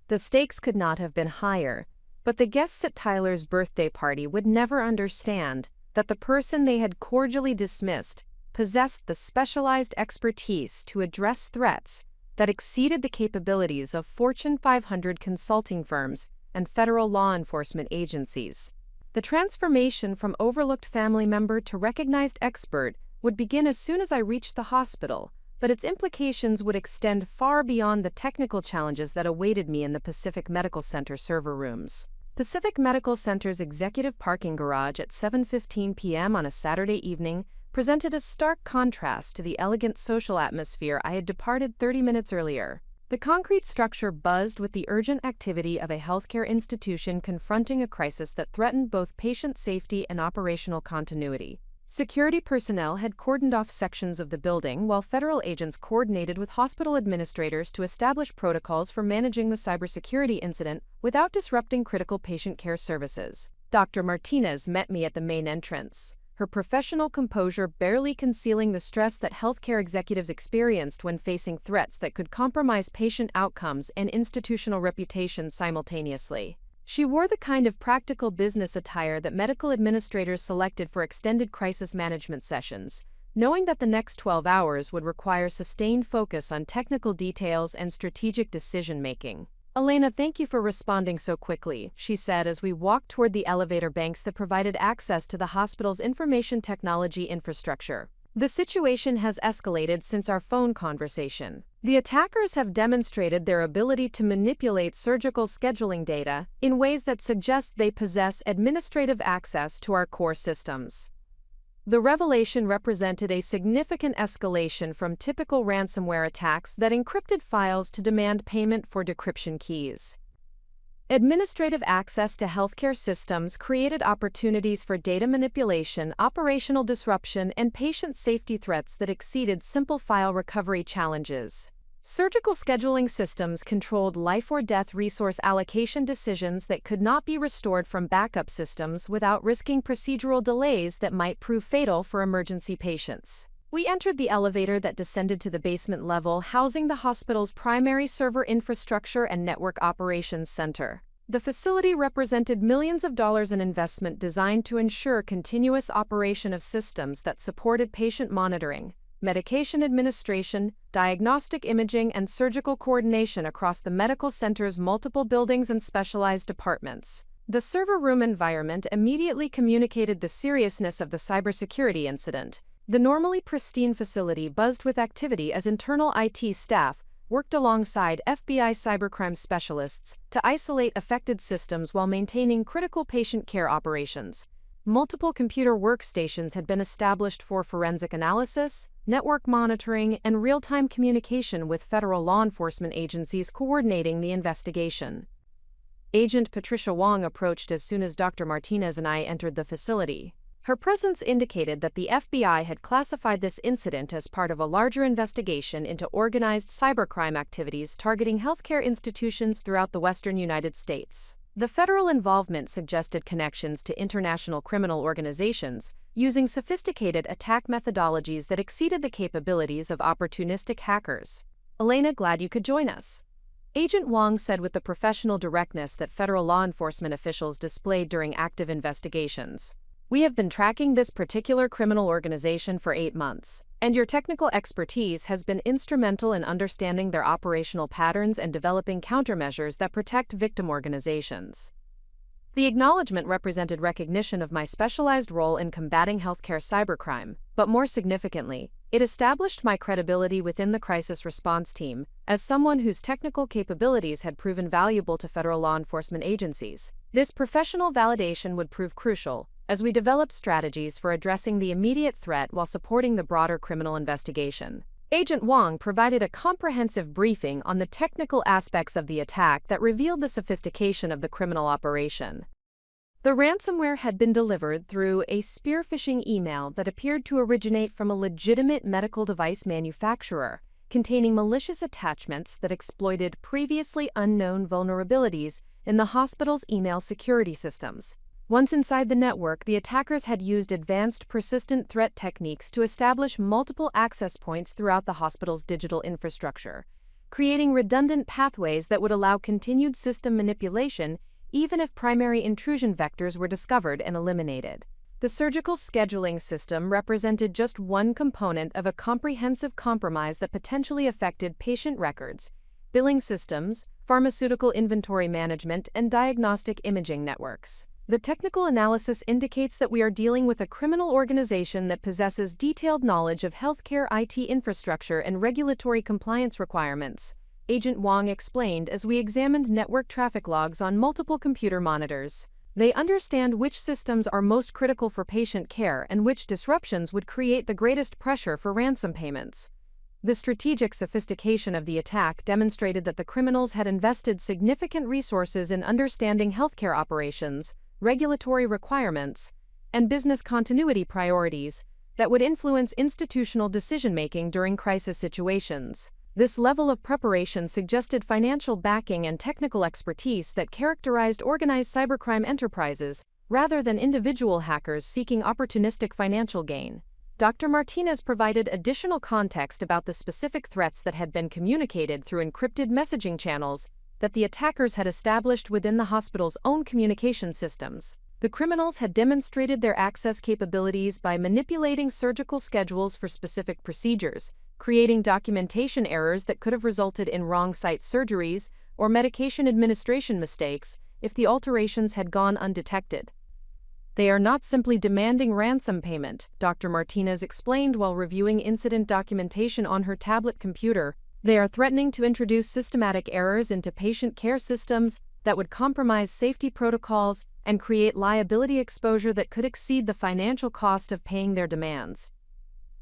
The stakes could not have been higher. But the guests at Tyler's birthday party would never understand that the person they had cordially dismissed possessed the specialized expertise to address threats that exceeded the capabilities of Fortune 500 consulting firms and federal law enforcement agencies. The transformation from overlooked family member to recognized expert would begin as soon as I reached the hospital, but its implications would extend far beyond the technical challenges that awaited me in the Pacific Medical Center server rooms. Pacific Medical Center's executive parking garage at 7:15 p.m. on a Saturday evening presented a stark contrast to the elegant social atmosphere I had departed 30 minutes earlier. The concrete structure buzzed with the urgent activity of a healthcare institution confronting a crisis that threatened both patient safety and operational continuity. Security personnel had cordoned off sections of the building while federal agents coordinated with hospital administrators to establish protocols for managing the cybersecurity incident without disrupting critical patient care services. Dr. Martinez met me at the main entrance, her professional composure barely concealing the stress that healthcare executives experienced when facing threats that could compromise patient outcomes and institutional reputation simultaneously. She wore the kind of practical business attire that medical administrators selected for extended crisis management sessions, knowing that the next 12 hours would require sustained focus on technical details and strategic decision-making. "Elena, thank you for responding so quickly," she said as we walked toward the elevator banks that provided access to the hospital's information technology infrastructure. "The situation has escalated since our phone conversation. The attackers have demonstrated their ability to manipulate surgical scheduling data in ways that suggest they possess administrative access to our core systems." The revelation represented a significant escalation from typical ransomware attacks that encrypted files to demand payment for decryption keys. Administrative access to healthcare systems created opportunities for data manipulation, operational disruption, and patient safety threats that exceeded simple file recovery challenges. Surgical scheduling systems controlled life-or-death resource allocation decisions that could not be restored from backup systems without risking procedural delays that might prove fatal for emergency patients. We entered the elevator that descended to the basement level, housing the hospital's primary server infrastructure and network operations center. The facility represented millions of dollars in investment designed to ensure continuous operation of systems that supported patient monitoring, medication administration, diagnostic imaging, and surgical coordination across the medical center's multiple buildings and specialized departments. The server room environment immediately communicated the seriousness of the cybersecurity incident. The normally pristine facility buzzed with activity as internal IT staff worked alongside FBI cybercrime specialists to isolate affected systems while maintaining critical patient care operations. Multiple computer workstations had been established for forensic analysis, network monitoring, and real-time communication with federal law enforcement agencies coordinating the investigation. Agent Patricia Wong approached as soon as Dr. Martinez and I entered the facility. Her presence indicated that the FBI had classified this incident as part of a larger investigation into organized cybercrime activities targeting healthcare institutions throughout the western United States. The federal involvement suggested connections to international criminal organizations using sophisticated attack methodologies that exceeded the capabilities of opportunistic hackers. "Elena, glad you could join us," Agent Wong said with the professional directness that federal law enforcement officials displayed during active investigations. "We have been tracking this particular criminal organization for 8 months, and your technical expertise has been instrumental in understanding their operational patterns and developing countermeasures that protect victim organizations." The acknowledgement represented recognition of my specialized role in combating healthcare cybercrime, but more significantly, it established my credibility within the crisis response team as someone whose technical capabilities had proven valuable to federal law enforcement agencies. This professional validation would prove crucial as we developed strategies for addressing the immediate threat while supporting the broader criminal investigation. Agent Wong provided a comprehensive briefing on the technical aspects of the attack that revealed the sophistication of the criminal operation. The ransomware had been delivered through a spear phishing email that appeared to originate from a legitimate medical device manufacturer, containing malicious attachments that exploited previously unknown vulnerabilities in the hospital's email security systems. Once inside the network, the attackers had used advanced persistent threat techniques to establish multiple access points throughout the hospital's digital infrastructure, creating redundant pathways that would allow continued system manipulation even if primary intrusion vectors were discovered and eliminated. The surgical scheduling system represented just one component of a comprehensive compromise that potentially affected patient records, billing systems, pharmaceutical inventory management, and diagnostic imaging networks. The technical analysis indicates that we are dealing with a criminal organization that possesses detailed knowledge of healthcare IT infrastructure and regulatory compliance requirements, Agent Wong explained as we examined network traffic logs on multiple computer monitors. They understand which systems are most critical for patient care and which disruptions would create the greatest pressure for ransom payments. The strategic sophistication of the attack demonstrated that the criminals had invested significant resources in understanding healthcare operations, regulatory requirements, and business continuity priorities that would influence institutional decision-making during crisis situations. This level of preparation suggested financial backing and technical expertise that characterized organized cybercrime enterprises rather than individual hackers seeking opportunistic financial gain. Dr. Martinez provided additional context about the specific threats that had been communicated through encrypted messaging channels that the attackers had established within the hospital's own communication systems. The criminals had demonstrated their access capabilities by manipulating surgical schedules for specific procedures, creating documentation errors that could have resulted in wrong site surgeries or medication administration mistakes if the alterations had gone undetected. "They are not simply demanding ransom payment," Dr. Martinez explained while reviewing incident documentation on her tablet computer. "They are threatening to introduce systematic errors into patient care systems that would compromise safety protocols and create liability exposure that could exceed the financial cost of paying their demands."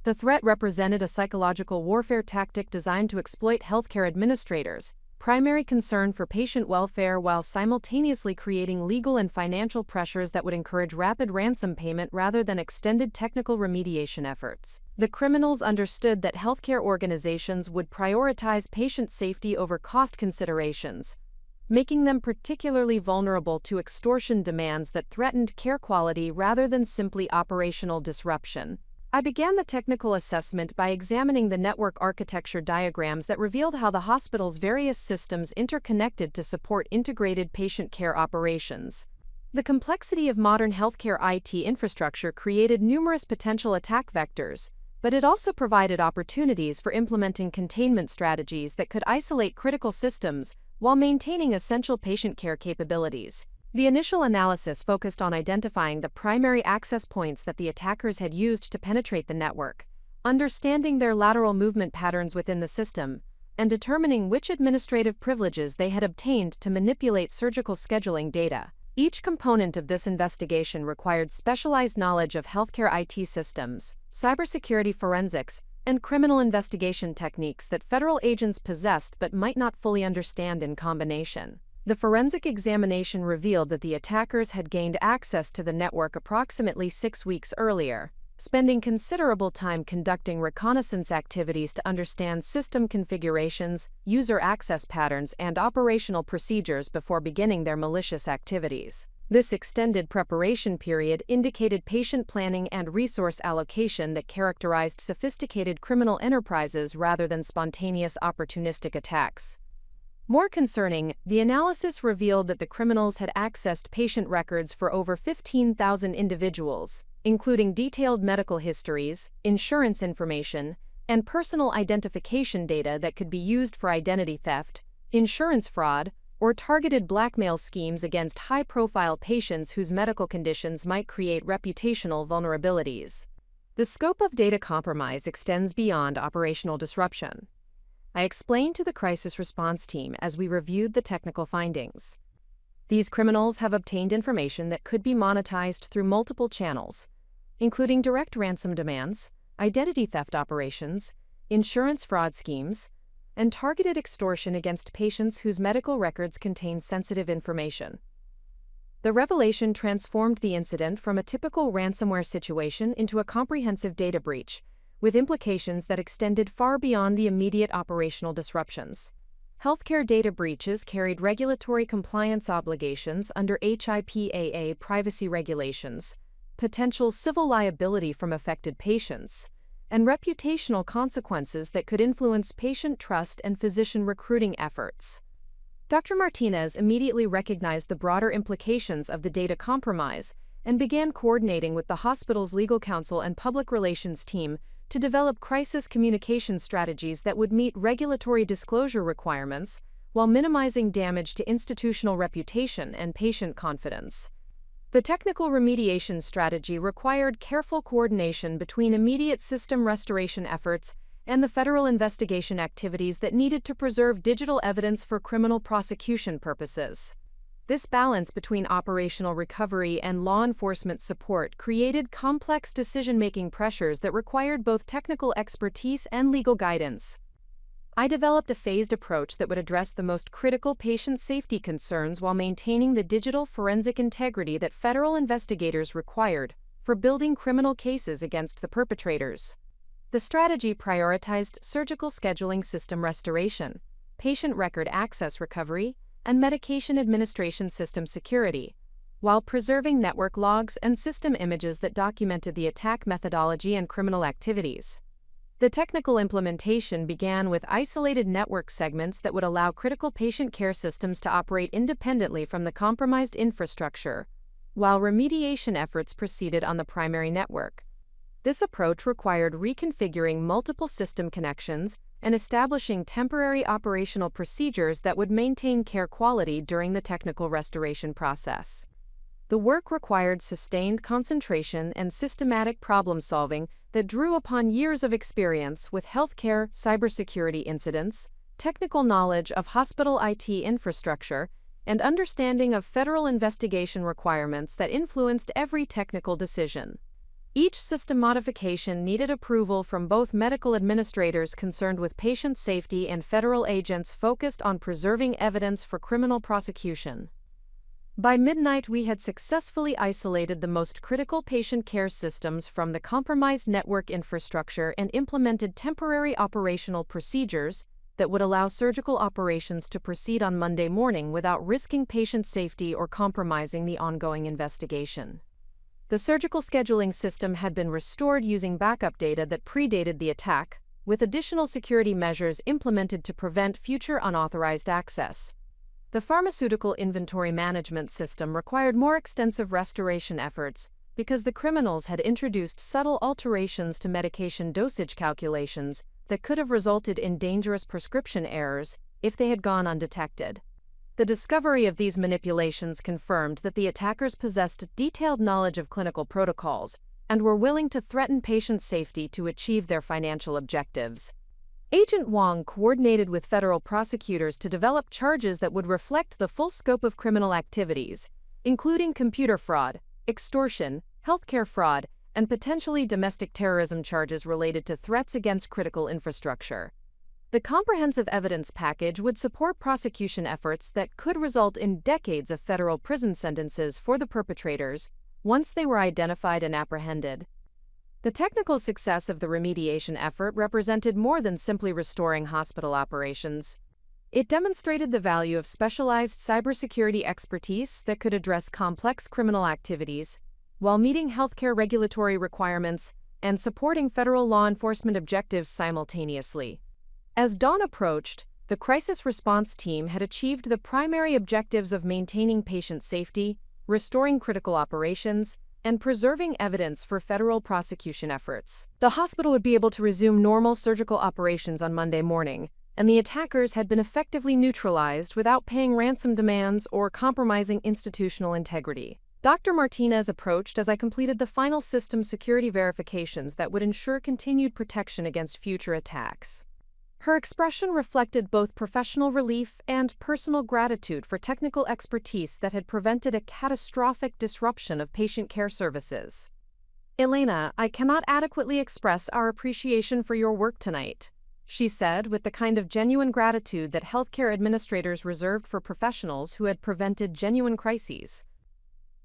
The threat represented a psychological warfare tactic designed to exploit healthcare administrators' primary concern for patient welfare while simultaneously creating legal and financial pressures that would encourage rapid ransom payment rather than extended technical remediation efforts. The criminals understood that healthcare organizations would prioritize patient safety over cost considerations, making them particularly vulnerable to extortion demands that threatened care quality rather than simply operational disruption. I began the technical assessment by examining the network architecture diagrams that revealed how the hospital's various systems interconnected to support integrated patient care operations. The complexity of modern healthcare IT infrastructure created numerous potential attack vectors, but it also provided opportunities for implementing containment strategies that could isolate critical systems while maintaining essential patient care capabilities. The initial analysis focused on identifying the primary access points that the attackers had used to penetrate the network, understanding their lateral movement patterns within the system, and determining which administrative privileges they had obtained to manipulate surgical scheduling data. Each component of this investigation required specialized knowledge of healthcare IT systems, cybersecurity forensics, and criminal investigation techniques that federal agents possessed but might not fully understand in combination. The forensic examination revealed that the attackers had gained access to the network approximately 6 weeks earlier, spending considerable time conducting reconnaissance activities to understand system configurations, user access patterns, and operational procedures before beginning their malicious activities. This extended preparation period indicated patient planning and resource allocation that characterized sophisticated criminal enterprises rather than spontaneous opportunistic attacks. More concerning, the analysis revealed that the criminals had accessed patient records for over 15,000 individuals, including detailed medical histories, insurance information, and personal identification data that could be used for identity theft, insurance fraud, or targeted blackmail schemes against high-profile patients whose medical conditions might create reputational vulnerabilities. The scope of data compromise extends beyond operational disruption. I explained to the crisis response team as we reviewed the technical findings. These criminals have obtained information that could be monetized through multiple channels, including direct ransom demands, identity theft operations, insurance fraud schemes, and targeted extortion against patients whose medical records contain sensitive information. The revelation transformed the incident from a typical ransomware situation into a comprehensive data breach, with implications that extended far beyond the immediate operational disruptions. Healthcare data breaches carried regulatory compliance obligations under HIPAA privacy regulations, potential civil liability from affected patients, and reputational consequences that could influence patient trust and physician recruiting efforts. Dr. Martinez immediately recognized the broader implications of the data compromise and began coordinating with the hospital's legal counsel and public relations team to develop crisis communication strategies that would meet regulatory disclosure requirements while minimizing damage to institutional reputation and patient confidence. The technical remediation strategy required careful coordination between immediate system restoration efforts and the federal investigation activities that needed to preserve digital evidence for criminal prosecution purposes. This balance between operational recovery and law enforcement support created complex decision-making pressures that required both technical expertise and legal guidance. I developed a phased approach that would address the most critical patient safety concerns while maintaining the digital forensic integrity that federal investigators required for building criminal cases against the perpetrators. The strategy prioritized surgical scheduling system restoration, patient record access recovery, and medication administration system security, while preserving network logs and system images that documented the attack methodology and criminal activities. The technical implementation began with isolated network segments that would allow critical patient care systems to operate independently from the compromised infrastructure, while remediation efforts proceeded on the primary network. This approach required reconfiguring multiple system connections and establishing temporary operational procedures that would maintain care quality during the technical restoration process. The work required sustained concentration and systematic problem-solving that drew upon years of experience with healthcare cybersecurity incidents, technical knowledge of hospital IT infrastructure, and understanding of federal investigation requirements that influenced every technical decision. Each system modification needed approval from both medical administrators concerned with patient safety and federal agents focused on preserving evidence for criminal prosecution. By midnight, we had successfully isolated the most critical patient care systems from the compromised network infrastructure and implemented temporary operational procedures that would allow surgical operations to proceed on Monday morning without risking patient safety or compromising the ongoing investigation. The surgical scheduling system had been restored using backup data that predated the attack, with additional security measures implemented to prevent future unauthorized access. The pharmaceutical inventory management system required more extensive restoration efforts because the criminals had introduced subtle alterations to medication dosage calculations that could have resulted in dangerous prescription errors if they had gone undetected. The discovery of these manipulations confirmed that the attackers possessed detailed knowledge of clinical protocols and were willing to threaten patient safety to achieve their financial objectives. Agent Wong coordinated with federal prosecutors to develop charges that would reflect the full scope of criminal activities, including computer fraud, extortion, healthcare fraud, and potentially domestic terrorism charges related to threats against critical infrastructure. The comprehensive evidence package would support prosecution efforts that could result in decades of federal prison sentences for the perpetrators once they were identified and apprehended. The technical success of the remediation effort represented more than simply restoring hospital operations. It demonstrated the value of specialized cybersecurity expertise that could address complex criminal activities while meeting healthcare regulatory requirements and supporting federal law enforcement objectives simultaneously. As dawn approached, the crisis response team had achieved the primary objectives of maintaining patient safety, restoring critical operations, and preserving evidence for federal prosecution efforts. The hospital would be able to resume normal surgical operations on Monday morning, and the attackers had been effectively neutralized without paying ransom demands or compromising institutional integrity. Dr. Martinez approached as I completed the final system security verifications that would ensure continued protection against future attacks. Her expression reflected both professional relief and personal gratitude for technical expertise that had prevented a catastrophic disruption of patient care services. "Elena, I cannot adequately express our appreciation for your work tonight," she said with the kind of genuine gratitude that healthcare administrators reserved for professionals who had prevented genuine crises.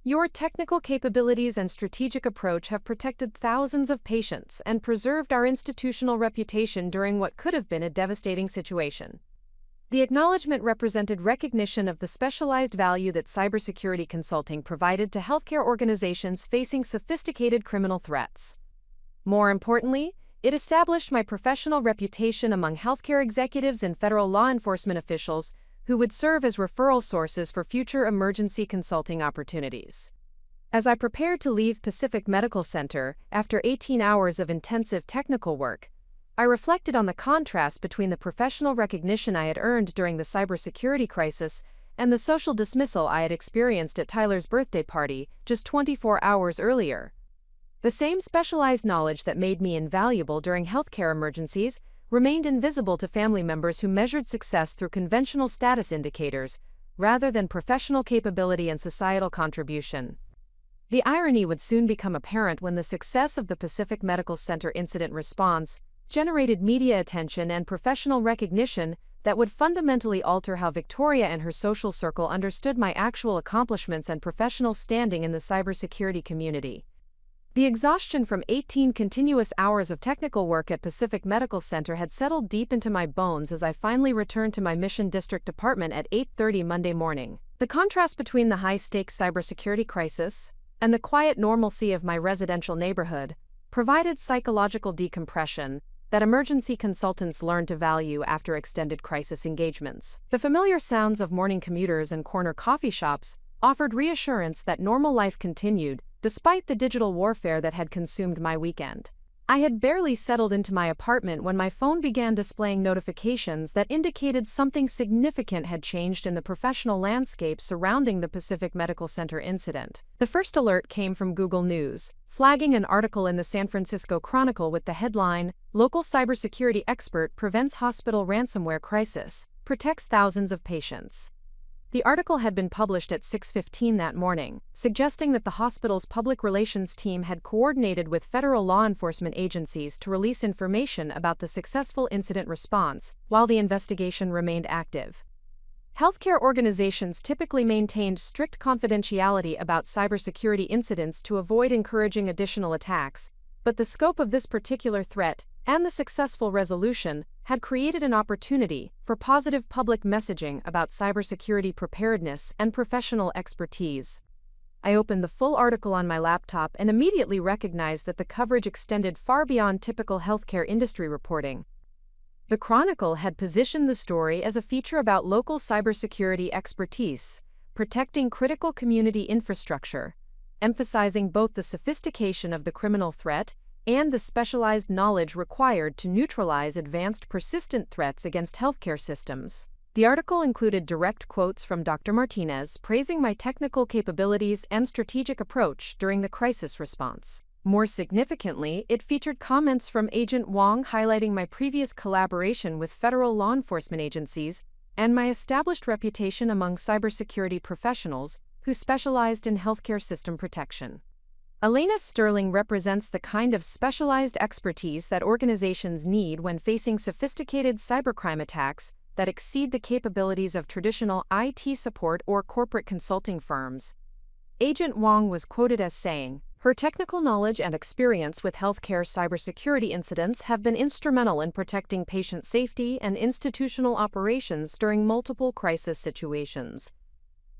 "Your technical capabilities and strategic approach have protected thousands of patients and preserved our institutional reputation during what could have been a devastating situation." The acknowledgement represented recognition of the specialized value that cybersecurity consulting provided to healthcare organizations facing sophisticated criminal threats. More importantly, it established my professional reputation among healthcare executives and federal law enforcement officials who would serve as referral sources for future emergency consulting opportunities. As I prepared to leave Pacific Medical Center after 18 hours of intensive technical work, I reflected on the contrast between the professional recognition I had earned during the cybersecurity crisis and the social dismissal I had experienced at Tyler's birthday party just 24 hours earlier. The same specialized knowledge that made me invaluable during healthcare emergencies remained invisible to family members who measured success through conventional status indicators rather than professional capability and societal contribution. The irony would soon become apparent when the success of the Pacific Medical Center incident response generated media attention and professional recognition that would fundamentally alter how Victoria and her social circle understood my actual accomplishments and professional standing in the cybersecurity community. The exhaustion from 18 continuous hours of technical work at Pacific Medical Center had settled deep into my bones as I finally returned to my Mission District Department at 8:30 Monday morning. The contrast between the high-stakes cybersecurity crisis and the quiet normalcy of my residential neighborhood provided psychological decompression that emergency consultants learned to value after extended crisis engagements. The familiar sounds of morning commuters and corner coffee shops offered reassurance that normal life continued, despite the digital warfare that had consumed my weekend. I had barely settled into my apartment when my phone began displaying notifications that indicated something significant had changed in the professional landscape surrounding the Pacific Medical Center incident. The first alert came from Google News, flagging an article in the San Francisco Chronicle with the headline, "Local Cybersecurity Expert Prevents Hospital Ransomware Crisis, Protects Thousands of Patients." The article had been published at 6:15 that morning, suggesting that the hospital's public relations team had coordinated with federal law enforcement agencies to release information about the successful incident response while the investigation remained active. Healthcare organizations typically maintained strict confidentiality about cybersecurity incidents to avoid encouraging additional attacks, but the scope of this particular threat and the successful resolution had created an opportunity for positive public messaging about cybersecurity preparedness and professional expertise. I opened the full article on my laptop and immediately recognized that the coverage extended far beyond typical healthcare industry reporting. The Chronicle had positioned the story as a feature about local cybersecurity expertise, protecting critical community infrastructure, emphasizing both the sophistication of the criminal threat and the specialized knowledge required to neutralize advanced persistent threats against healthcare systems. The article included direct quotes from Dr. Martinez praising my technical capabilities and strategic approach during the crisis response. More significantly, it featured comments from Agent Wong highlighting my previous collaboration with federal law enforcement agencies and my established reputation among cybersecurity professionals who specialized in healthcare system protection. Elena Sterling represents the kind of specialized expertise that organizations need when facing sophisticated cybercrime attacks that exceed the capabilities of traditional IT support or corporate consulting firms. Agent Wong was quoted as saying, "Her technical knowledge and experience with healthcare cybersecurity incidents have been instrumental in protecting patient safety and institutional operations during multiple crisis situations."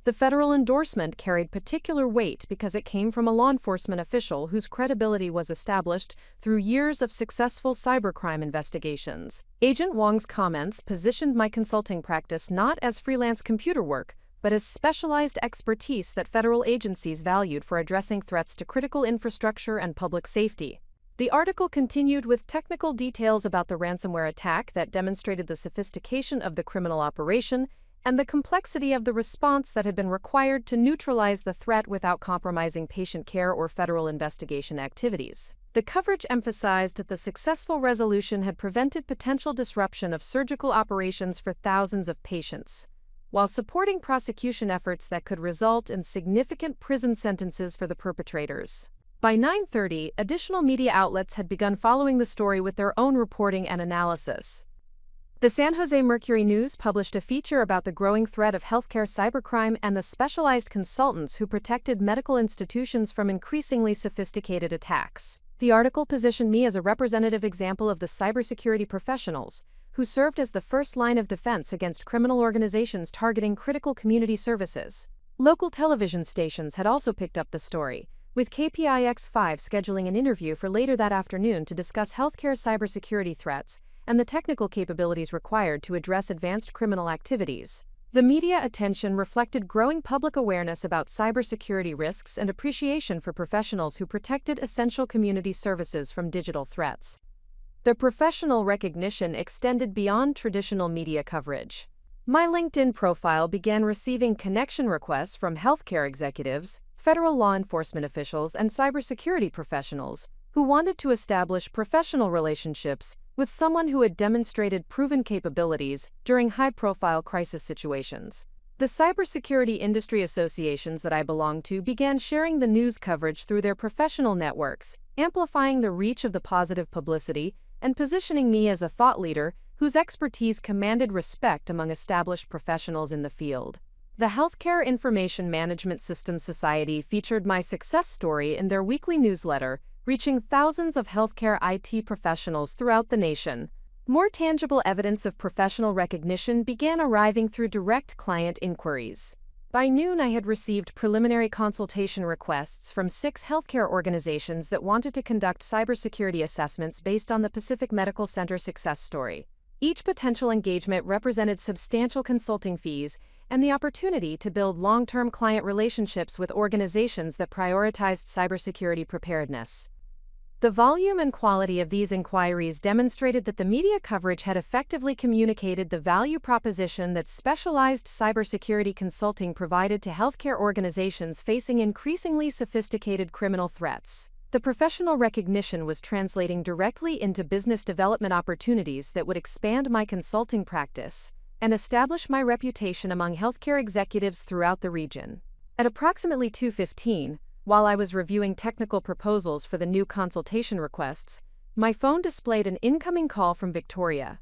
The federal endorsement carried particular weight because it came from a law enforcement official whose credibility was established through years of successful cybercrime investigations. Agent Wong's comments positioned my consulting practice not as freelance computer work, but as specialized expertise that federal agencies valued for addressing threats to critical infrastructure and public safety. The article continued with technical details about the ransomware attack that demonstrated the sophistication of the criminal operation and the complexity of the response that had been required to neutralize the threat without compromising patient care or federal investigation activities. The coverage emphasized that the successful resolution had prevented potential disruption of surgical operations for thousands of patients, while supporting prosecution efforts that could result in significant prison sentences for the perpetrators. By 9:30, additional media outlets had begun following the story with their own reporting and analysis. The San Jose Mercury News published a feature about the growing threat of healthcare cybercrime and the specialized consultants who protected medical institutions from increasingly sophisticated attacks. The article positioned me as a representative example of the cybersecurity professionals who served as the first line of defense against criminal organizations targeting critical community services. Local television stations had also picked up the story, with KPIX5 scheduling an interview for later that afternoon to discuss healthcare cybersecurity threats and the technical capabilities required to address advanced criminal activities. The media attention reflected growing public awareness about cybersecurity risks and appreciation for professionals who protected essential community services from digital threats. The professional recognition extended beyond traditional media coverage. My LinkedIn profile began receiving connection requests from healthcare executives, federal law enforcement officials, and cybersecurity professionals who wanted to establish professional relationships with someone who had demonstrated proven capabilities during high-profile crisis situations. The cybersecurity industry associations that I belong to began sharing the news coverage through their professional networks, amplifying the reach of the positive publicity and positioning me as a thought leader whose expertise commanded respect among established professionals in the field. The Healthcare Information Management Systems Society featured my success story in their weekly newsletter, reaching thousands of healthcare IT professionals throughout the nation. More tangible evidence of professional recognition began arriving through direct client inquiries. By noon, I had received preliminary consultation requests from 6 healthcare organizations that wanted to conduct cybersecurity assessments based on the Pacific Medical Center success story. Each potential engagement represented substantial consulting fees and the opportunity to build long-term client relationships with organizations that prioritized cybersecurity preparedness. The volume and quality of these inquiries demonstrated that the media coverage had effectively communicated the value proposition that specialized cybersecurity consulting provided to healthcare organizations facing increasingly sophisticated criminal threats. The professional recognition was translating directly into business development opportunities that would expand my consulting practice and establish my reputation among healthcare executives throughout the region. At approximately 2:15, while I was reviewing technical proposals for the new consultation requests, my phone displayed an incoming call from Victoria.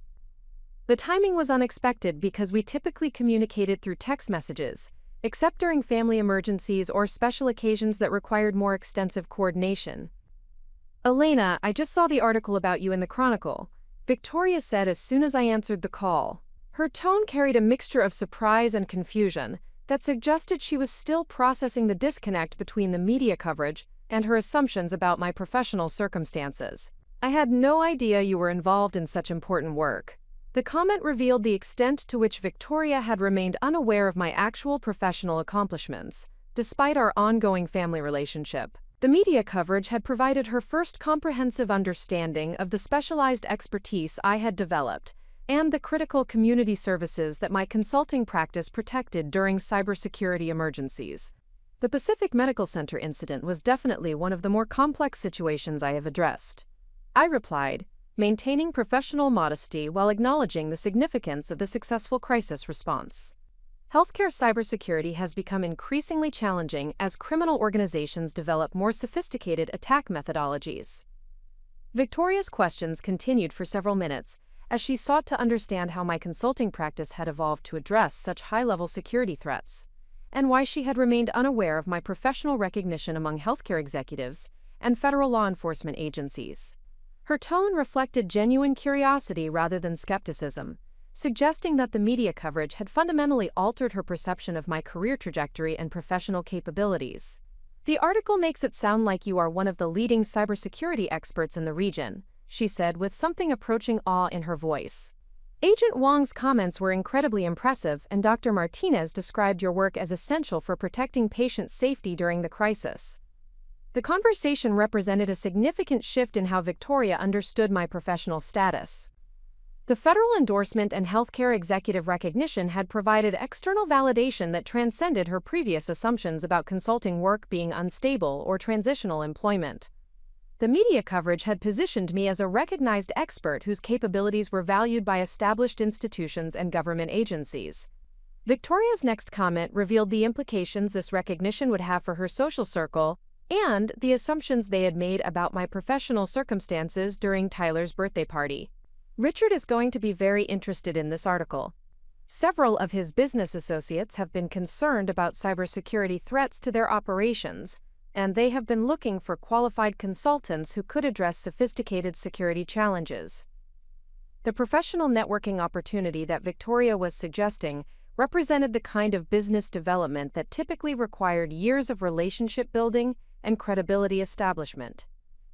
The timing was unexpected because we typically communicated through text messages, except during family emergencies or special occasions that required more extensive coordination. "Elena, I just saw the article about you in the Chronicle," Victoria said as soon as I answered the call. Her tone carried a mixture of surprise and confusion that suggested she was still processing the disconnect between the media coverage and her assumptions about my professional circumstances. "I had no idea you were involved in such important work." The comment revealed the extent to which Victoria had remained unaware of my actual professional accomplishments, despite our ongoing family relationship. The media coverage had provided her first comprehensive understanding of the specialized expertise I had developed, and the critical community services that my consulting practice protected during cybersecurity emergencies. The Pacific Medical Center incident was definitely one of the more complex situations I have addressed. I replied, maintaining professional modesty while acknowledging the significance of the successful crisis response. Healthcare cybersecurity has become increasingly challenging as criminal organizations develop more sophisticated attack methodologies. Victoria's questions continued for several minutes as she sought to understand how my consulting practice had evolved to address such high-level security threats, and why she had remained unaware of my professional recognition among healthcare executives and federal law enforcement agencies. Her tone reflected genuine curiosity rather than skepticism, suggesting that the media coverage had fundamentally altered her perception of my career trajectory and professional capabilities. "The article makes it sound like you are one of the leading cybersecurity experts in the region," she said with something approaching awe in her voice. "Agent Wong's comments were incredibly impressive, and Dr. Martinez described your work as essential for protecting patient safety during the crisis." The conversation represented a significant shift in how Victoria understood my professional status. The federal endorsement and healthcare executive recognition had provided external validation that transcended her previous assumptions about consulting work being unstable or transitional employment. The media coverage had positioned me as a recognized expert whose capabilities were valued by established institutions and government agencies. Victoria's next comment revealed the implications this recognition would have for her social circle and the assumptions they had made about my professional circumstances during Tyler's birthday party. "Richard is going to be very interested in this article. Several of his business associates have been concerned about cybersecurity threats to their operations, and they have been looking for qualified consultants who could address sophisticated security challenges." The professional networking opportunity that Victoria was suggesting represented the kind of business development that typically required years of relationship building and credibility establishment.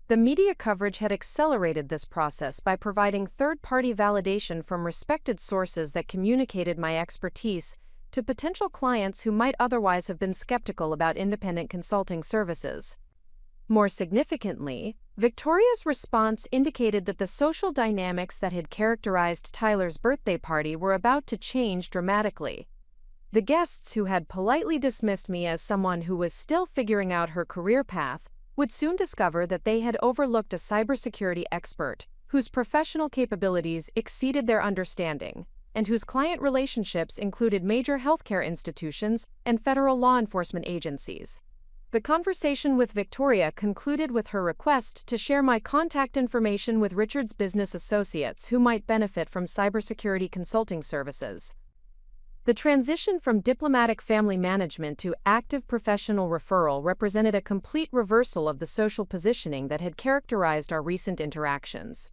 The media coverage had accelerated this process by providing third-party validation from respected sources that communicated my expertise to potential clients who might otherwise have been skeptical about independent consulting services. More significantly, Victoria's response indicated that the social dynamics that had characterized Tyler's birthday party were about to change dramatically. The guests who had politely dismissed me as someone who was still figuring out her career path would soon discover that they had overlooked a cybersecurity expert whose professional capabilities exceeded their understanding, and whose client relationships included major healthcare institutions and federal law enforcement agencies. The conversation with Victoria concluded with her request to share my contact information with Richard's business associates who might benefit from cybersecurity consulting services. The transition from diplomatic family management to active professional referral represented a complete reversal of the social positioning that had characterized our recent interactions.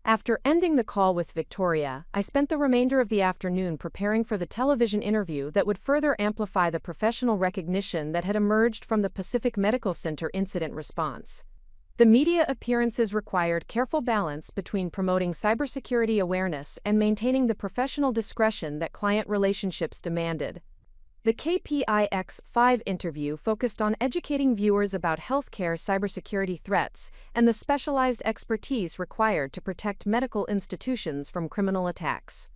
After ending the call with Victoria, I spent the remainder of the afternoon preparing for the television interview that would further amplify the professional recognition that had emerged from the Pacific Medical Center incident response. The media appearances required careful balance between promoting cybersecurity awareness and maintaining the professional discretion that client relationships demanded. The KPIX-5 interview focused on educating viewers about healthcare cybersecurity threats and the specialized expertise required to protect medical institutions from criminal attacks.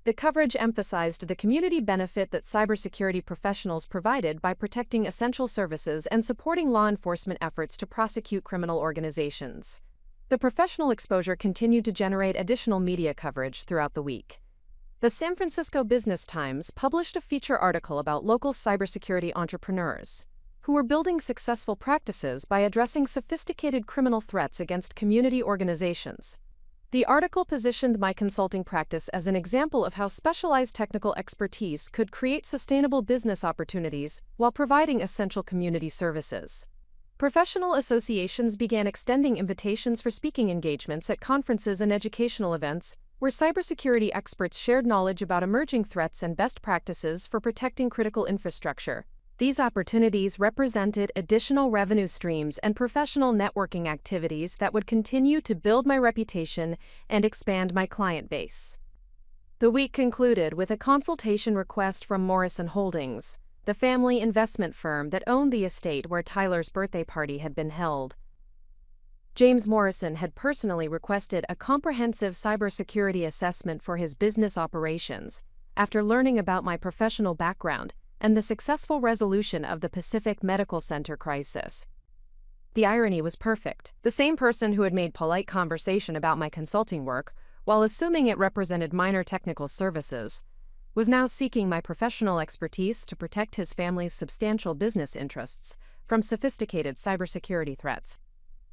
The coverage emphasized the community benefit that cybersecurity professionals provided by protecting essential services and supporting law enforcement efforts to prosecute criminal organizations. The professional exposure continued to generate additional media coverage throughout the week. The San Francisco Business Times published a feature article about local cybersecurity entrepreneurs who were building successful practices by addressing sophisticated criminal threats against community organizations. The article positioned my consulting practice as an example of how specialized technical expertise could create sustainable business opportunities while providing essential community services. Professional associations began extending invitations for speaking engagements at conferences and educational events, where cybersecurity experts shared knowledge about emerging threats and best practices for protecting critical infrastructure. These opportunities represented additional revenue streams and professional networking activities that would continue to build my reputation and expand my client base. The week concluded with a consultation request from Morrison Holdings, the family investment firm that owned the estate where Tyler's birthday party had been held. James Morrison had personally requested a comprehensive cybersecurity assessment for his business operations after learning about my professional background and the successful resolution of the Pacific Medical Center crisis. The irony was perfect. The same person who had made polite conversation about my consulting work, while assuming it represented minor technical services, was now seeking my professional expertise to protect his family's substantial business interests from sophisticated cybersecurity threats.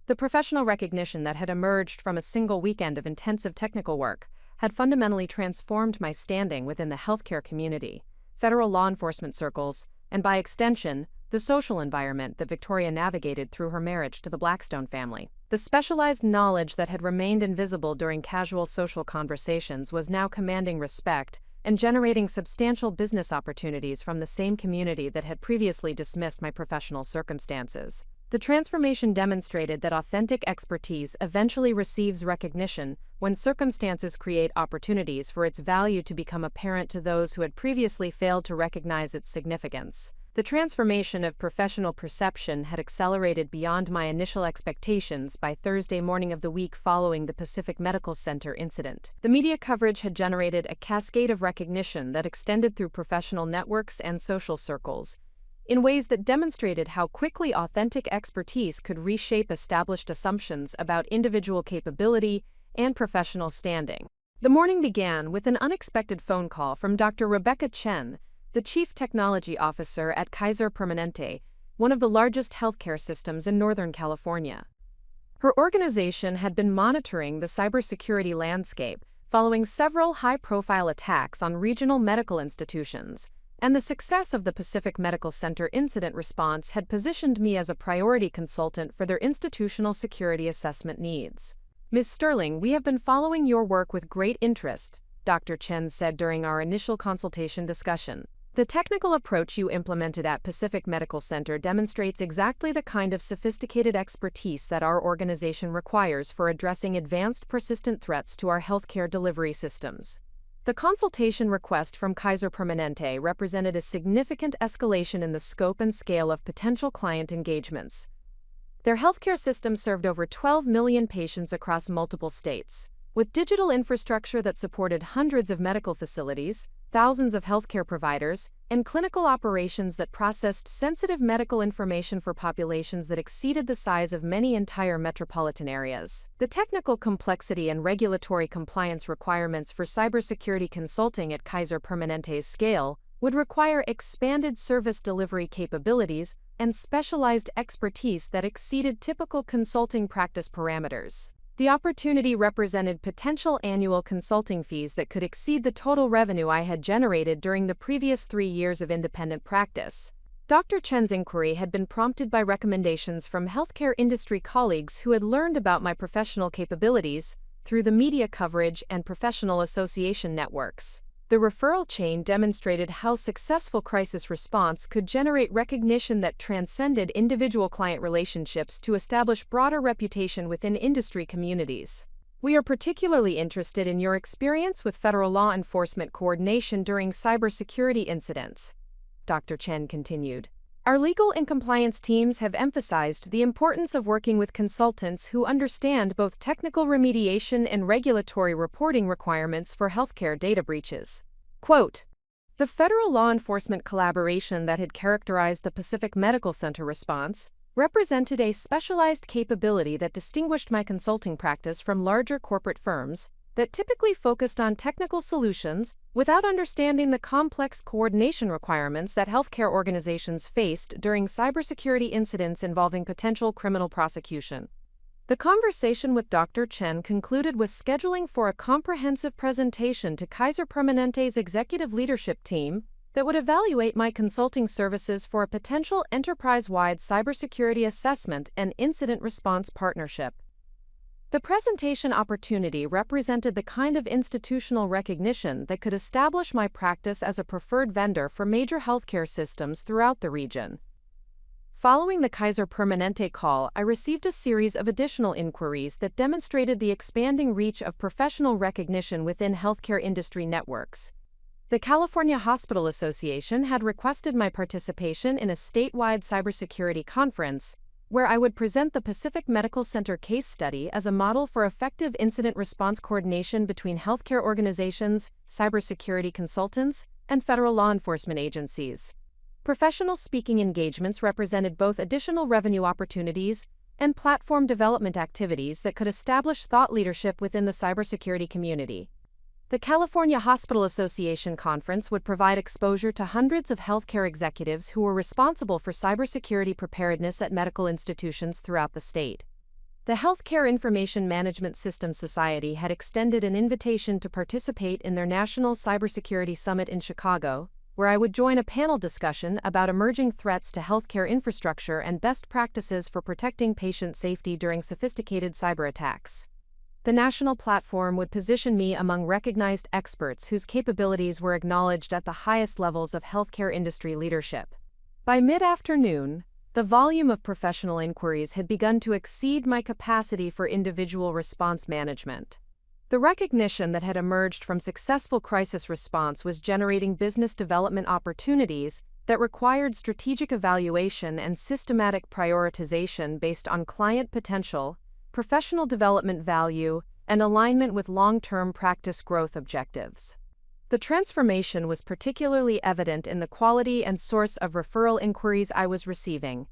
The professional recognition that had emerged from a single weekend of intensive technical work had fundamentally transformed my standing within the healthcare community, federal law enforcement circles, and by extension, the social environment that Victoria navigated through her marriage to the Blackstone family. The specialized knowledge that had remained invisible during casual social conversations was now commanding respect and generating substantial business opportunities from the same community that had previously dismissed my professional circumstances. The transformation demonstrated that authentic expertise eventually receives recognition when circumstances create opportunities for its value to become apparent to those who had previously failed to recognize its significance. The transformation of professional perception had accelerated beyond my initial expectations by Thursday morning of the week following the Pacific Medical Center incident. The media coverage had generated a cascade of recognition that extended through professional networks and social circles, in ways that demonstrated how quickly authentic expertise could reshape established assumptions about individual capability and professional standing. The morning began with an unexpected phone call from Dr. Rebecca Chen, the Chief Technology Officer at Kaiser Permanente, one of the largest healthcare systems in Northern California. Her organization had been monitoring the cybersecurity landscape following several high-profile attacks on regional medical institutions, and the success of the Pacific Medical Center incident response had positioned me as a priority consultant for their institutional security assessment needs. Ms. Sterling, we have been following your work with great interest, Dr. Chen said during our initial consultation discussion. The technical approach you implemented at Pacific Medical Center demonstrates exactly the kind of sophisticated expertise that our organization requires for addressing advanced persistent threats to our healthcare delivery systems. The consultation request from Kaiser Permanente represented a significant escalation in the scope and scale of potential client engagements. Their healthcare system served over 12 million patients across multiple states, with digital infrastructure that supported hundreds of medical facilities, thousands of healthcare providers, and clinical operations that processed sensitive medical information for populations that exceeded the size of many entire metropolitan areas. The technical complexity and regulatory compliance requirements for cybersecurity consulting at Kaiser Permanente's scale would require expanded service delivery capabilities and specialized expertise that exceeded typical consulting practice parameters. The opportunity represented potential annual consulting fees that could exceed the total revenue I had generated during the previous 3 years of independent practice. Dr. Chen's inquiry had been prompted by recommendations from healthcare industry colleagues who had learned about my professional capabilities through the media coverage and professional association networks. The referral chain demonstrated how successful crisis response could generate recognition that transcended individual client relationships to establish broader reputation within industry communities. We are particularly interested in your experience with federal law enforcement coordination during cybersecurity incidents, Dr. Chen continued. Our legal and compliance teams have emphasized the importance of working with consultants who understand both technical remediation and regulatory reporting requirements for healthcare data breaches. Quote, the federal law enforcement collaboration that had characterized the Pacific Medical Center response represented a specialized capability that distinguished my consulting practice from larger corporate firms that typically focused on technical solutions without understanding the complex coordination requirements that healthcare organizations faced during cybersecurity incidents involving potential criminal prosecution. The conversation with Dr. Chen concluded with scheduling for a comprehensive presentation to Kaiser Permanente's executive leadership team that would evaluate my consulting services for a potential enterprise-wide cybersecurity assessment and incident response partnership. The presentation opportunity represented the kind of institutional recognition that could establish my practice as a preferred vendor for major healthcare systems throughout the region. Following the Kaiser Permanente call, I received a series of additional inquiries that demonstrated the expanding reach of professional recognition within healthcare industry networks. The California Hospital Association had requested my participation in a statewide cybersecurity conference, where I would present the Pacific Medical Center case study as a model for effective incident response coordination between healthcare organizations, cybersecurity consultants, and federal law enforcement agencies. Professional speaking engagements represented both additional revenue opportunities and platform development activities that could establish thought leadership within the cybersecurity community. The California Hospital Association conference would provide exposure to hundreds of healthcare executives who were responsible for cybersecurity preparedness at medical institutions throughout the state. The Healthcare Information Management Systems Society had extended an invitation to participate in their National Cybersecurity Summit in Chicago, where I would join a panel discussion about emerging threats to healthcare infrastructure and best practices for protecting patient safety during sophisticated cyber attacks. The national platform would position me among recognized experts whose capabilities were acknowledged at the highest levels of healthcare industry leadership. By mid-afternoon, the volume of professional inquiries had begun to exceed my capacity for individual response management. The recognition that had emerged from successful crisis response was generating business development opportunities that required strategic evaluation and systematic prioritization based on client potential, professional development value, and alignment with long-term practice growth objectives. The transformation was particularly evident in the quality and source of referral inquiries I was receiving.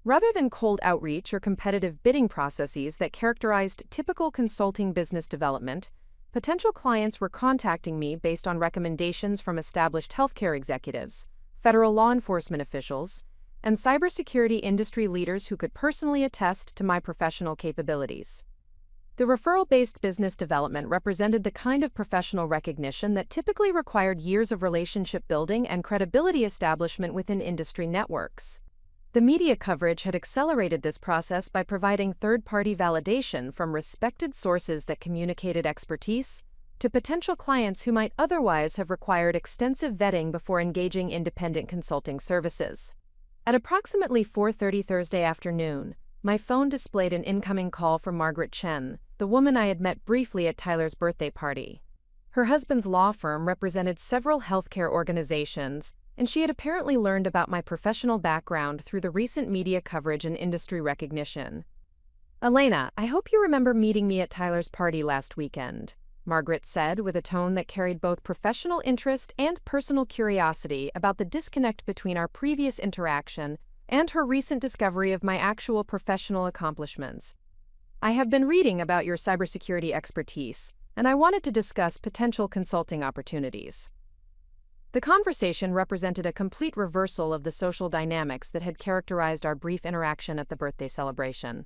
Rather than cold outreach or competitive bidding processes that characterized typical consulting business development, potential clients were contacting me based on recommendations from established healthcare executives, federal law enforcement officials, and cybersecurity industry leaders who could personally attest to my professional capabilities. The referral-based business development represented the kind of professional recognition that typically required years of relationship building and credibility establishment within industry networks. The media coverage had accelerated this process by providing third-party validation from respected sources that communicated expertise to potential clients who might otherwise have required extensive vetting before engaging independent consulting services. At approximately 4:30 Thursday afternoon, my phone displayed an incoming call from Margaret Chen, the woman I had met briefly at Tyler's birthday party. Her husband's law firm represented several healthcare organizations, and she had apparently learned about my professional background through the recent media coverage and industry recognition. "Elena, I hope you remember meeting me at Tyler's party last weekend," Margaret said with a tone that carried both professional interest and personal curiosity about the disconnect between our previous interaction and her recent discovery of my actual professional accomplishments. "I have been reading about your cybersecurity expertise, and I wanted to discuss potential consulting opportunities." The conversation represented a complete reversal of the social dynamics that had characterized our brief interaction at the birthday celebration.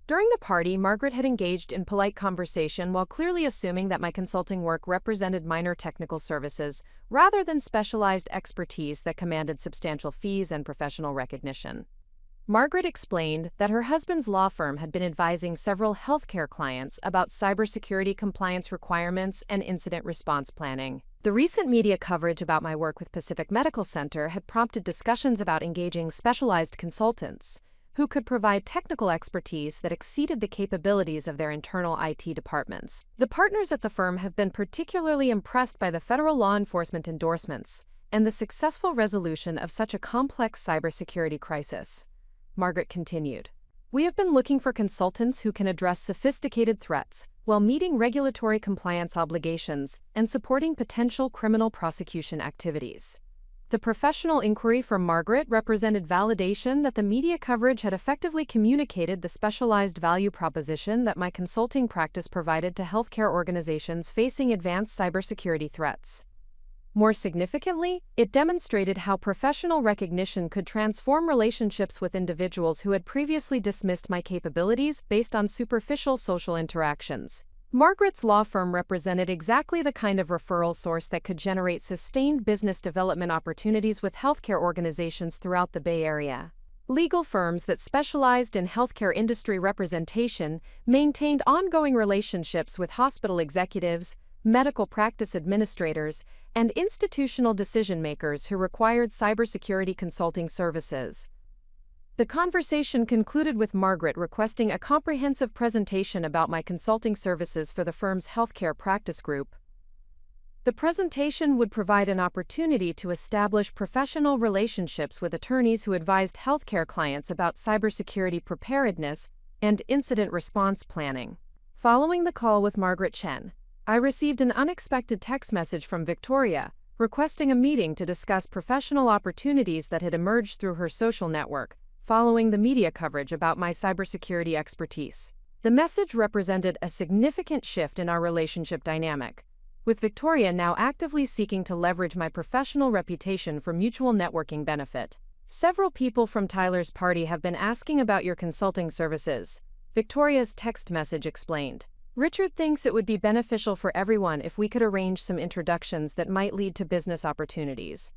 During the party, Margaret had engaged in polite conversation while clearly assuming that my consulting work represented minor technical services rather than specialized expertise that commanded substantial fees and professional recognition. Margaret explained that her husband's law firm had been advising several healthcare clients about cybersecurity compliance requirements and incident response planning. The recent media coverage about my work with Pacific Medical Center had prompted discussions about engaging specialized consultants who could provide technical expertise that exceeded the capabilities of their internal IT departments. The partners at the firm have been particularly impressed by the federal law enforcement endorsements and the successful resolution of such a complex cybersecurity crisis. Margaret continued, "We have been looking for consultants who can address sophisticated threats while meeting regulatory compliance obligations and supporting potential criminal prosecution activities." The professional inquiry from Margaret represented validation that the media coverage had effectively communicated the specialized value proposition that my consulting practice provided to healthcare organizations facing advanced cybersecurity threats. More significantly, it demonstrated how professional recognition could transform relationships with individuals who had previously dismissed my capabilities based on superficial social interactions. Margaret's law firm represented exactly the kind of referral source that could generate sustained business development opportunities with healthcare organizations throughout the Bay Area. Legal firms that specialized in healthcare industry representation maintained ongoing relationships with hospital executives, medical practice administrators, and institutional decision-makers who required cybersecurity consulting services. The conversation concluded with Margaret requesting a comprehensive presentation about my consulting services for the firm's healthcare practice group. The presentation would provide an opportunity to establish professional relationships with attorneys who advised healthcare clients about cybersecurity preparedness and incident response planning. Following the call with Margaret Chen, I received an unexpected text message from Victoria requesting a meeting to discuss professional opportunities that had emerged through her social network following the media coverage about my cybersecurity expertise. The message represented a significant shift in our relationship dynamic, with Victoria now actively seeking to leverage my professional reputation for mutual networking benefit. Several people from Tyler's party have been asking about your consulting services, Victoria's text message explained. Richard thinks it would be beneficial for everyone if we could arrange some introductions that might lead to business opportunities.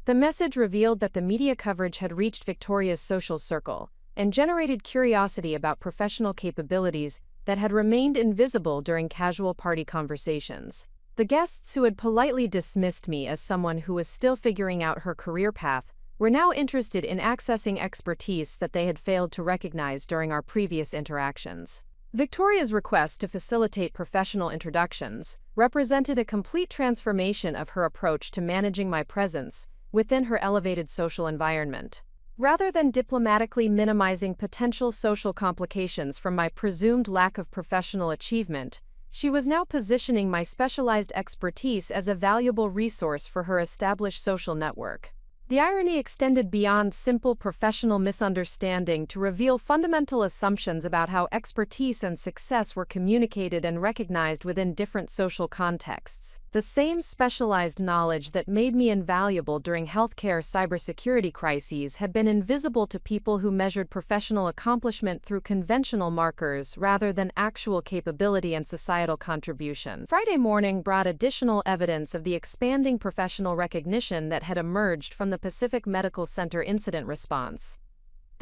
The message revealed that the media coverage had reached Victoria's social circle and generated curiosity about professional capabilities that had remained invisible during casual party conversations. The guests who had politely dismissed me as someone who was still figuring out her career path were now interested in accessing expertise that they had failed to recognize during our previous interactions. Victoria's request to facilitate professional introductions represented a complete transformation of her approach to managing my presence within her elevated social environment. Rather than diplomatically minimizing potential social complications from my presumed lack of professional achievement, she was now positioning my specialized expertise as a valuable resource for her established social network. The irony extended beyond simple professional misunderstanding to reveal fundamental assumptions about how expertise and success were communicated and recognized within different social contexts. The same specialized knowledge that made me invaluable during healthcare cybersecurity crises had been invisible to people who measured professional accomplishment through conventional markers rather than actual capability and societal contribution. Friday morning brought additional evidence of the expanding professional recognition that had emerged from the Pacific Medical Center incident response.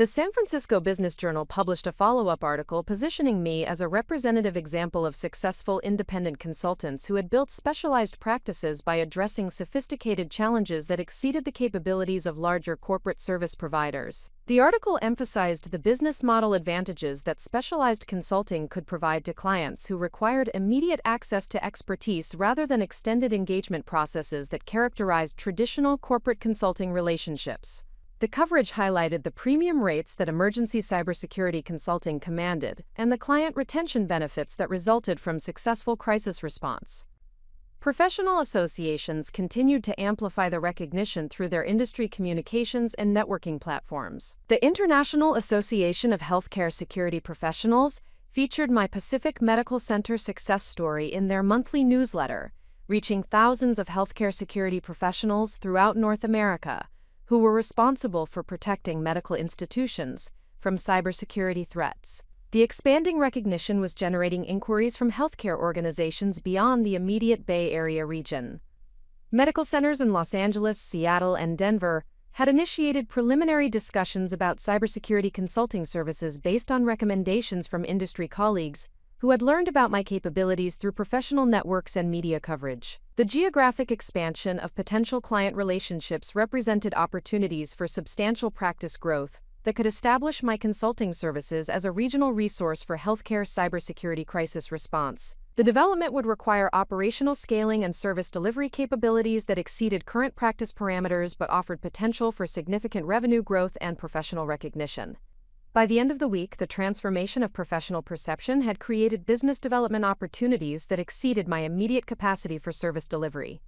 The San Francisco Business Journal published a follow-up article positioning me as a representative example of successful independent consultants who had built specialized practices by addressing sophisticated challenges that exceeded the capabilities of larger corporate service providers. The article emphasized the business model advantages that specialized consulting could provide to clients who required immediate access to expertise rather than extended engagement processes that characterized traditional corporate consulting relationships. The coverage highlighted the premium rates that emergency cybersecurity consulting commanded and the client retention benefits that resulted from successful crisis response. Professional associations continued to amplify the recognition through their industry communications and networking platforms. The International Association of Healthcare Security Professionals featured my Pacific Medical Center success story in their monthly newsletter, reaching thousands of healthcare security professionals throughout North America who were responsible for protecting medical institutions from cybersecurity threats. The expanding recognition was generating inquiries from healthcare organizations beyond the immediate Bay Area region. Medical centers in Los Angeles, Seattle, and Denver had initiated preliminary discussions about cybersecurity consulting services based on recommendations from industry colleagues who had learned about my capabilities through professional networks and media coverage. The geographic expansion of potential client relationships represented opportunities for substantial practice growth that could establish my consulting services as a regional resource for healthcare cybersecurity crisis response. The development would require operational scaling and service delivery capabilities that exceeded current practice parameters but offered potential for significant revenue growth and professional recognition. By the end of the week, the transformation of professional perception had created business development opportunities that exceeded my immediate capacity for service delivery.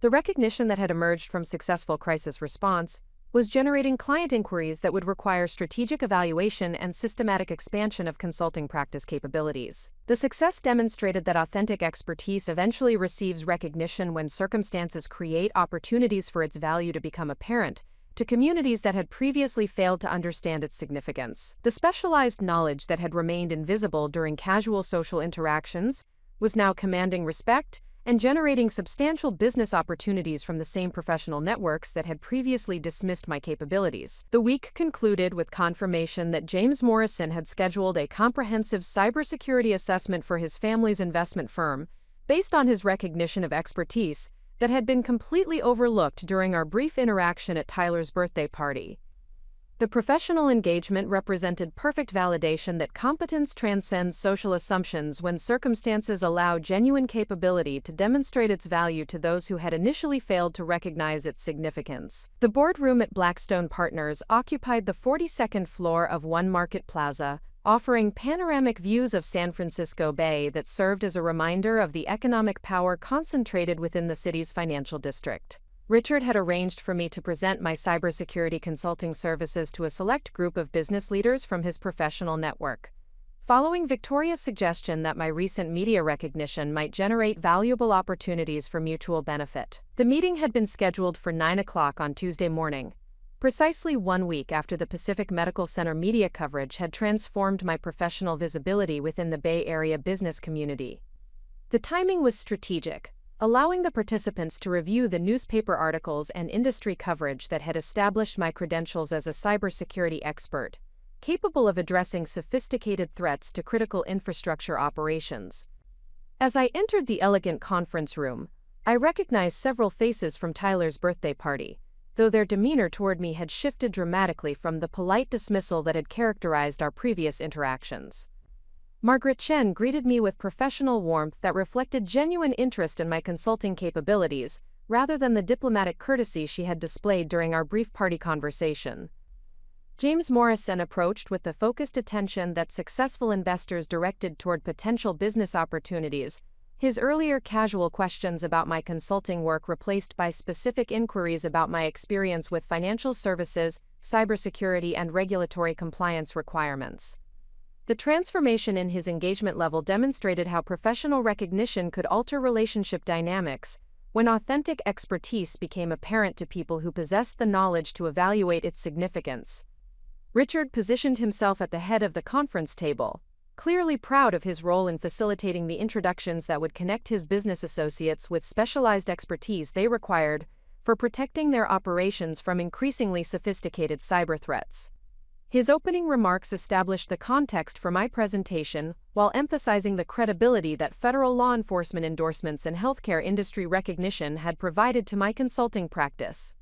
The recognition that had emerged from successful crisis response was generating client inquiries that would require strategic evaluation and systematic expansion of consulting practice capabilities. The success demonstrated that authentic expertise eventually receives recognition when circumstances create opportunities for its value to become apparent to communities that had previously failed to understand its significance. The specialized knowledge that had remained invisible during casual social interactions was now commanding respect and generating substantial business opportunities from the same professional networks that had previously dismissed my capabilities. The week concluded with confirmation that James Morrison had scheduled a comprehensive cybersecurity assessment for his family's investment firm based on his recognition of expertise that had been completely overlooked during our brief interaction at Tyler's birthday party. The professional engagement represented perfect validation that competence transcends social assumptions when circumstances allow genuine capability to demonstrate its value to those who had initially failed to recognize its significance. The boardroom at Blackstone Partners occupied the 42nd floor of One Market Plaza, offering panoramic views of San Francisco Bay that served as a reminder of the economic power concentrated within the city's financial district. Richard had arranged for me to present my cybersecurity consulting services to a select group of business leaders from his professional network. Following Victoria's suggestion that my recent media recognition might generate valuable opportunities for mutual benefit, the meeting had been scheduled for 9 o'clock on Tuesday morning, precisely 1 week after the Pacific Medical Center media coverage had transformed my professional visibility within the Bay Area business community. The timing was strategic, allowing the participants to review the newspaper articles and industry coverage that had established my credentials as a cybersecurity expert, capable of addressing sophisticated threats to critical infrastructure operations. As I entered the elegant conference room, I recognized several faces from Tyler's birthday party, though their demeanor toward me had shifted dramatically from the polite dismissal that had characterized our previous interactions. Margaret Chen greeted me with professional warmth that reflected genuine interest in my consulting capabilities, rather than the diplomatic courtesy she had displayed during our brief party conversation. James Morrison approached with the focused attention that successful investors directed toward potential business opportunities, his earlier casual questions about my consulting work replaced by specific inquiries about my experience with financial services, cybersecurity, and regulatory compliance requirements. The transformation in his engagement level demonstrated how professional recognition could alter relationship dynamics when authentic expertise became apparent to people who possessed the knowledge to evaluate its significance. Richard positioned himself at the head of the conference table, clearly proud of his role in facilitating the introductions that would connect his business associates with specialized expertise they required for protecting their operations from increasingly sophisticated cyber threats. His opening remarks established the context for my presentation while emphasizing the credibility that federal law enforcement endorsements and healthcare industry recognition had provided to my consulting practice.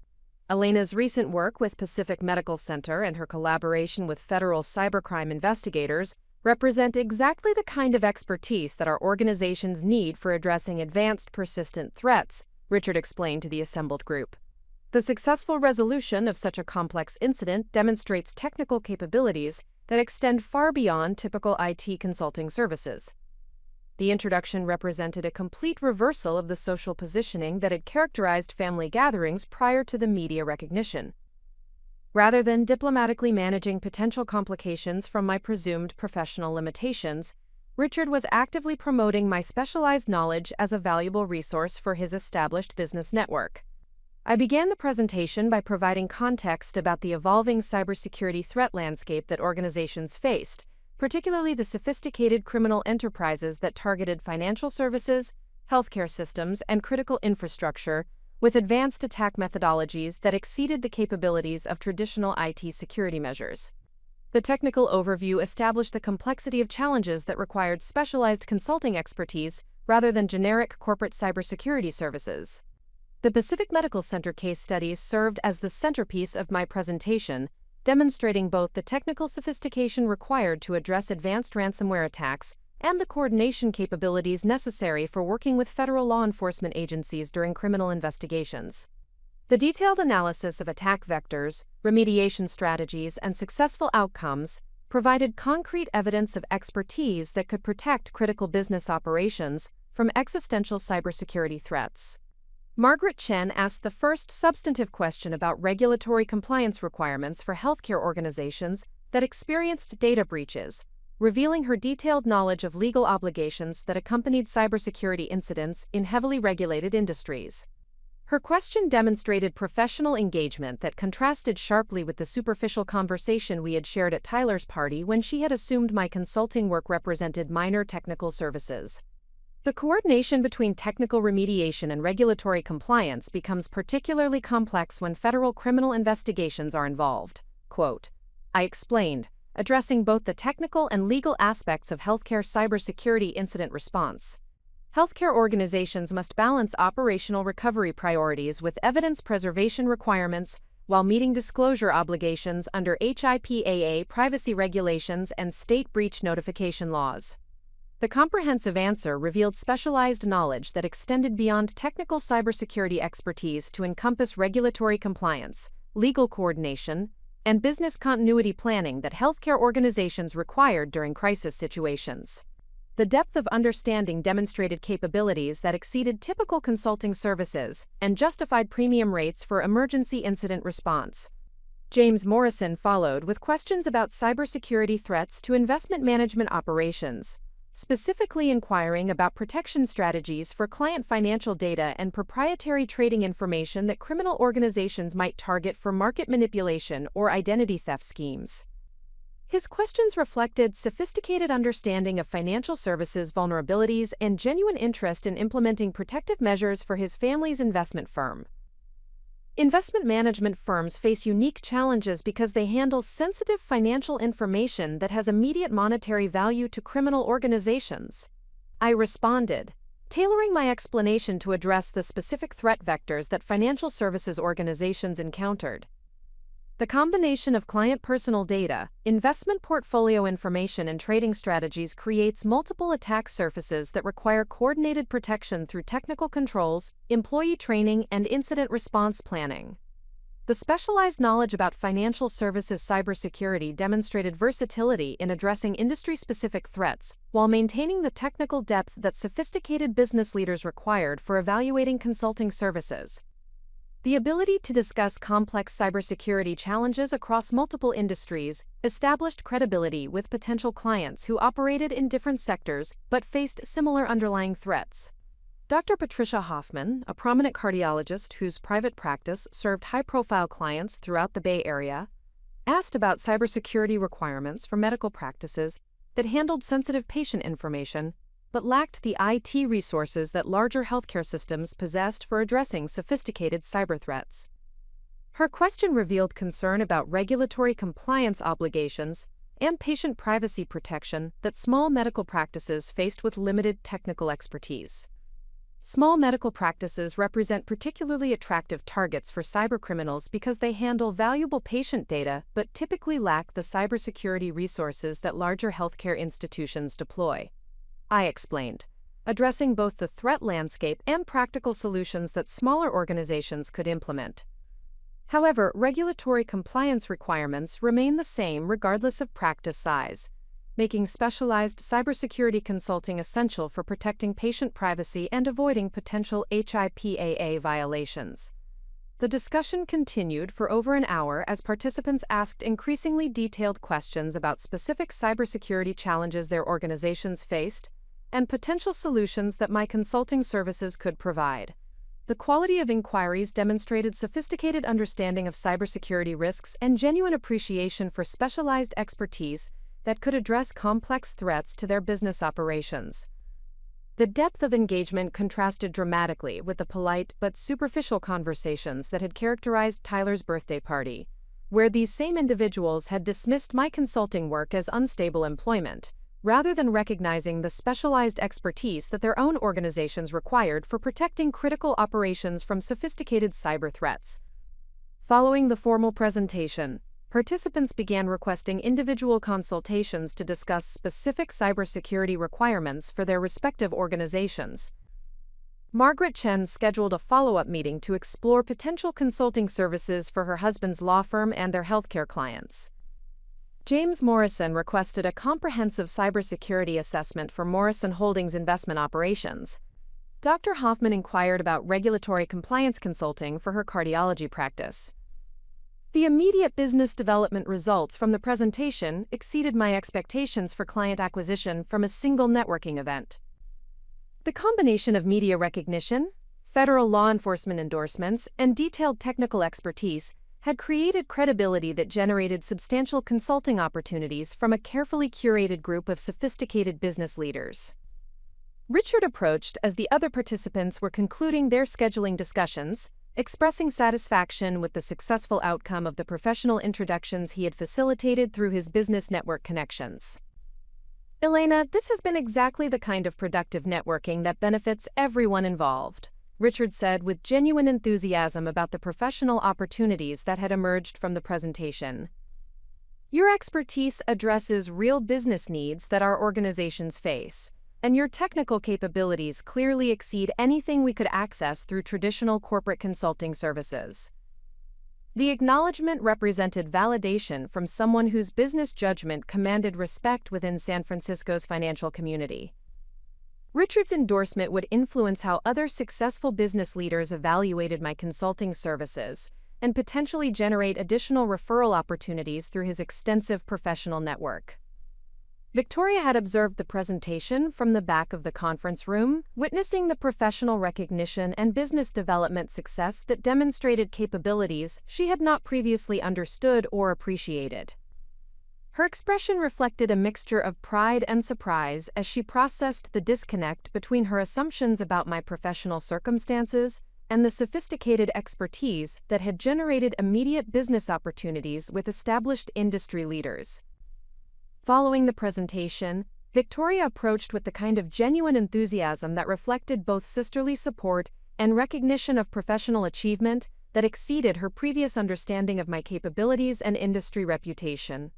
Elena's recent work with Pacific Medical Center and her collaboration with federal cybercrime investigators represent exactly the kind of expertise that our organizations need for addressing advanced persistent threats, Richard explained to the assembled group. The successful resolution of such a complex incident demonstrates technical capabilities that extend far beyond typical IT consulting services. The introduction represented a complete reversal of the social positioning that had characterized family gatherings prior to the media recognition. Rather than diplomatically managing potential complications from my presumed professional limitations, Richard was actively promoting my specialized knowledge as a valuable resource for his established business network. I began the presentation by providing context about the evolving cybersecurity threat landscape that organizations faced, particularly the sophisticated criminal enterprises that targeted financial services, healthcare systems, and critical infrastructure, with advanced attack methodologies that exceeded the capabilities of traditional IT security measures. The technical overview established the complexity of challenges that required specialized consulting expertise rather than generic corporate cybersecurity services. The Pacific Medical Center case study served as the centerpiece of my presentation, demonstrating both the technical sophistication required to address advanced ransomware attacks and the coordination capabilities necessary for working with federal law enforcement agencies during criminal investigations. The detailed analysis of attack vectors, remediation strategies, and successful outcomes provided concrete evidence of expertise that could protect critical business operations from existential cybersecurity threats. Margaret Chen asked the first substantive question about regulatory compliance requirements for healthcare organizations that experienced data breaches, revealing her detailed knowledge of legal obligations that accompanied cybersecurity incidents in heavily regulated industries. Her question demonstrated professional engagement that contrasted sharply with the superficial conversation we had shared at Tyler's party when she had assumed my consulting work represented minor technical services. The coordination between technical remediation and regulatory compliance becomes particularly complex when federal criminal investigations are involved. Quote, I explained, addressing both the technical and legal aspects of healthcare cybersecurity incident response. Healthcare organizations must balance operational recovery priorities with evidence preservation requirements while meeting disclosure obligations under HIPAA privacy regulations and state breach notification laws. The comprehensive answer revealed specialized knowledge that extended beyond technical cybersecurity expertise to encompass regulatory compliance, legal coordination, and business continuity planning that healthcare organizations required during crisis situations. The depth of understanding demonstrated capabilities that exceeded typical consulting services and justified premium rates for emergency incident response. James Morrison followed with questions about cybersecurity threats to investment management operations, specifically inquiring about protection strategies for client financial data and proprietary trading information that criminal organizations might target for market manipulation or identity theft schemes. His questions reflected sophisticated understanding of financial services vulnerabilities and genuine interest in implementing protective measures for his family's investment firm. Investment management firms face unique challenges because they handle sensitive financial information that has immediate monetary value to criminal organizations. I responded, tailoring my explanation to address the specific threat vectors that financial services organizations encountered. The combination of client personal data, investment portfolio information, and trading strategies creates multiple attack surfaces that require coordinated protection through technical controls, employee training, and incident response planning. The specialized knowledge about financial services cybersecurity demonstrated versatility in addressing industry-specific threats, while maintaining the technical depth that sophisticated business leaders required for evaluating consulting services. The ability to discuss complex cybersecurity challenges across multiple industries established credibility with potential clients who operated in different sectors but faced similar underlying threats. Dr. Patricia Hoffman, a prominent cardiologist whose private practice served high-profile clients throughout the Bay Area, asked about cybersecurity requirements for medical practices that handled sensitive patient information but lacked the IT resources that larger healthcare systems possessed for addressing sophisticated cyber threats. Her question revealed concern about regulatory compliance obligations and patient privacy protection that small medical practices faced with limited technical expertise. Small medical practices represent particularly attractive targets for cybercriminals because they handle valuable patient data but typically lack the cybersecurity resources that larger healthcare institutions deploy. I explained, addressing both the threat landscape and practical solutions that smaller organizations could implement. However, regulatory compliance requirements remain the same regardless of practice size, making specialized cybersecurity consulting essential for protecting patient privacy and avoiding potential HIPAA violations. The discussion continued for over an hour as participants asked increasingly detailed questions about specific cybersecurity challenges their organizations faced and potential solutions that my consulting services could provide. The quality of inquiries demonstrated sophisticated understanding of cybersecurity risks and genuine appreciation for specialized expertise that could address complex threats to their business operations. The depth of engagement contrasted dramatically with the polite but superficial conversations that had characterized Tyler's birthday party, where these same individuals had dismissed my consulting work as unstable employment, rather than recognizing the specialized expertise that their own organizations required for protecting critical operations from sophisticated cyber threats. Following the formal presentation, participants began requesting individual consultations to discuss specific cybersecurity requirements for their respective organizations. Margaret Chen scheduled a follow-up meeting to explore potential consulting services for her husband's law firm and their healthcare clients. James Morrison requested a comprehensive cybersecurity assessment for Morrison Holdings investment operations. Dr. Hoffman inquired about regulatory compliance consulting for her cardiology practice. The immediate business development results from the presentation exceeded my expectations for client acquisition from a single networking event. The combination of media recognition, federal law enforcement endorsements, and detailed technical expertise had created credibility that generated substantial consulting opportunities from a carefully curated group of sophisticated business leaders. Richard approached as the other participants were concluding their scheduling discussions, expressing satisfaction with the successful outcome of the professional introductions he had facilitated through his business network connections. Elena, this has been exactly the kind of productive networking that benefits everyone involved. Richard said with genuine enthusiasm about the professional opportunities that had emerged from the presentation. Your expertise addresses real business needs that our organizations face, and your technical capabilities clearly exceed anything we could access through traditional corporate consulting services. The acknowledgement represented validation from someone whose business judgment commanded respect within San Francisco's financial community. Richard's endorsement would influence how other successful business leaders evaluated my consulting services and potentially generate additional referral opportunities through his extensive professional network. Victoria had observed the presentation from the back of the conference room, witnessing the professional recognition and business development success that demonstrated capabilities she had not previously understood or appreciated. Her expression reflected a mixture of pride and surprise as she processed the disconnect between her assumptions about my professional circumstances and the sophisticated expertise that had generated immediate business opportunities with established industry leaders. Following the presentation, Victoria approached with the kind of genuine enthusiasm that reflected both sisterly support and recognition of professional achievement that exceeded her previous understanding of my capabilities and industry reputation.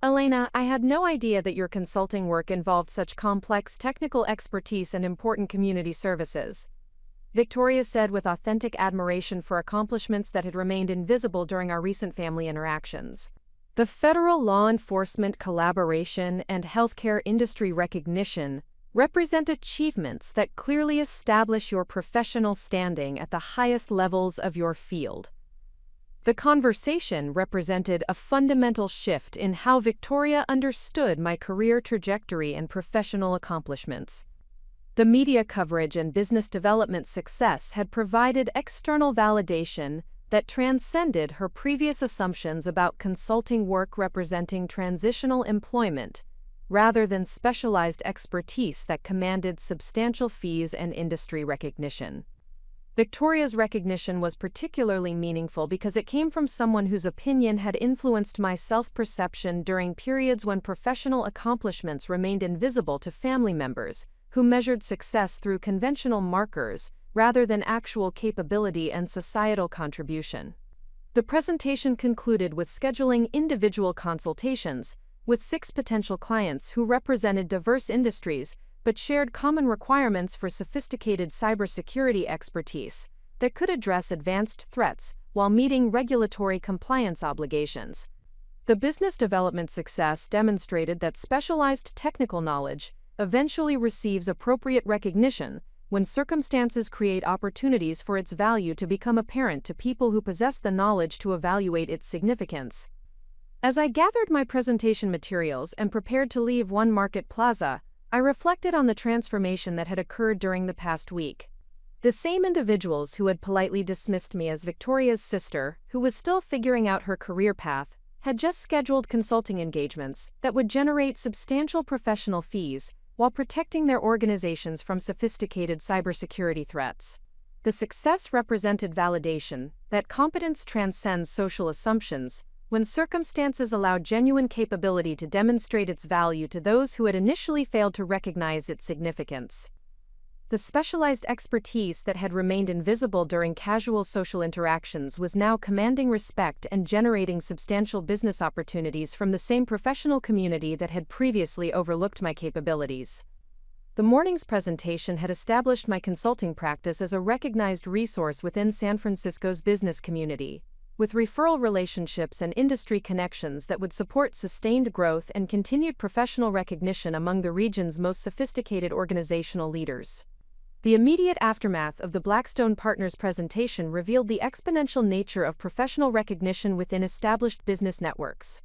Elena, I had no idea that your consulting work involved such complex technical expertise and important community services, Victoria said with authentic admiration for accomplishments that had remained invisible during our recent family interactions. The federal law enforcement collaboration and healthcare industry recognition represent achievements that clearly establish your professional standing at the highest levels of your field. The conversation represented a fundamental shift in how Victoria understood my career trajectory and professional accomplishments. The media coverage and business development success had provided external validation that transcended her previous assumptions about consulting work representing transitional employment, rather than specialized expertise that commanded substantial fees and industry recognition. Victoria's recognition was particularly meaningful because it came from someone whose opinion had influenced my self-perception during periods when professional accomplishments remained invisible to family members, who measured success through conventional markers rather than actual capability and societal contribution. The presentation concluded with scheduling individual consultations with 6 potential clients who represented diverse industries but shared common requirements for sophisticated cybersecurity expertise that could address advanced threats while meeting regulatory compliance obligations. The business development success demonstrated that specialized technical knowledge eventually receives appropriate recognition when circumstances create opportunities for its value to become apparent to people who possess the knowledge to evaluate its significance. As I gathered my presentation materials and prepared to leave One Market Plaza, I reflected on the transformation that had occurred during the past week. The same individuals who had politely dismissed me as Victoria's sister, who was still figuring out her career path, had just scheduled consulting engagements that would generate substantial professional fees while protecting their organizations from sophisticated cybersecurity threats. The success represented validation that competence transcends social assumptions when circumstances allow genuine capability to demonstrate its value to those who had initially failed to recognize its significance. The specialized expertise that had remained invisible during casual social interactions was now commanding respect and generating substantial business opportunities from the same professional community that had previously overlooked my capabilities. The morning's presentation had established my consulting practice as a recognized resource within San Francisco's business community, with referral relationships and industry connections that would support sustained growth and continued professional recognition among the region's most sophisticated organizational leaders. The immediate aftermath of the Blackstone Partners presentation revealed the exponential nature of professional recognition within established business networks.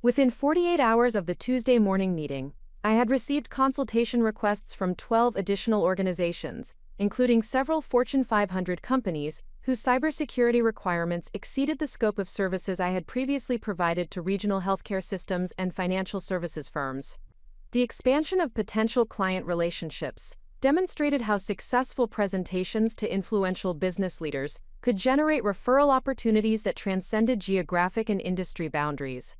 Within 48 hours of the Tuesday morning meeting, I had received consultation requests from 12 additional organizations, including several Fortune 500 companies whose cybersecurity requirements exceeded the scope of services I had previously provided to regional healthcare systems and financial services firms. The expansion of potential client relationships demonstrated how successful presentations to influential business leaders could generate referral opportunities that transcended geographic and industry boundaries.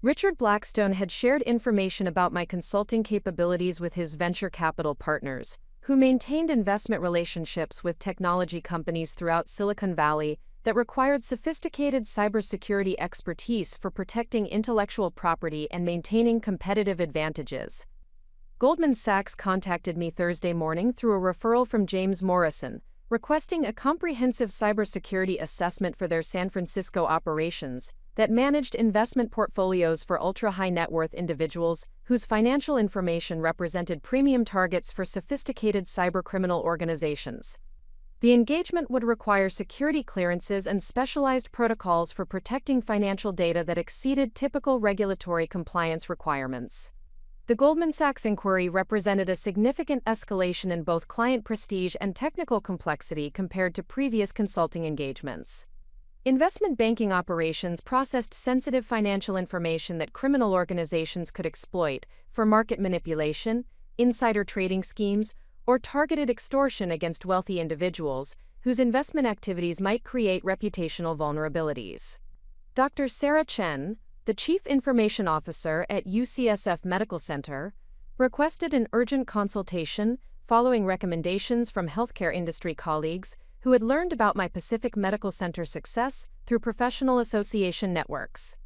Richard Blackstone had shared information about my consulting capabilities with his venture capital partners, who maintained investment relationships with technology companies throughout Silicon Valley that required sophisticated cybersecurity expertise for protecting intellectual property and maintaining competitive advantages. Goldman Sachs contacted me Thursday morning through a referral from James Morrison, requesting a comprehensive cybersecurity assessment for their San Francisco operations that managed investment portfolios for ultra-high net worth individuals whose financial information represented premium targets for sophisticated cybercriminal organizations. The engagement would require security clearances and specialized protocols for protecting financial data that exceeded typical regulatory compliance requirements. The Goldman Sachs inquiry represented a significant escalation in both client prestige and technical complexity compared to previous consulting engagements. Investment banking operations processed sensitive financial information that criminal organizations could exploit for market manipulation, insider trading schemes, or targeted extortion against wealthy individuals whose investment activities might create reputational vulnerabilities. Dr. Sarah Chen, the Chief Information Officer at UCSF Medical Center, requested an urgent consultation following recommendations from healthcare industry colleagues who had learned about my Pacific Medical Center success through professional association networks.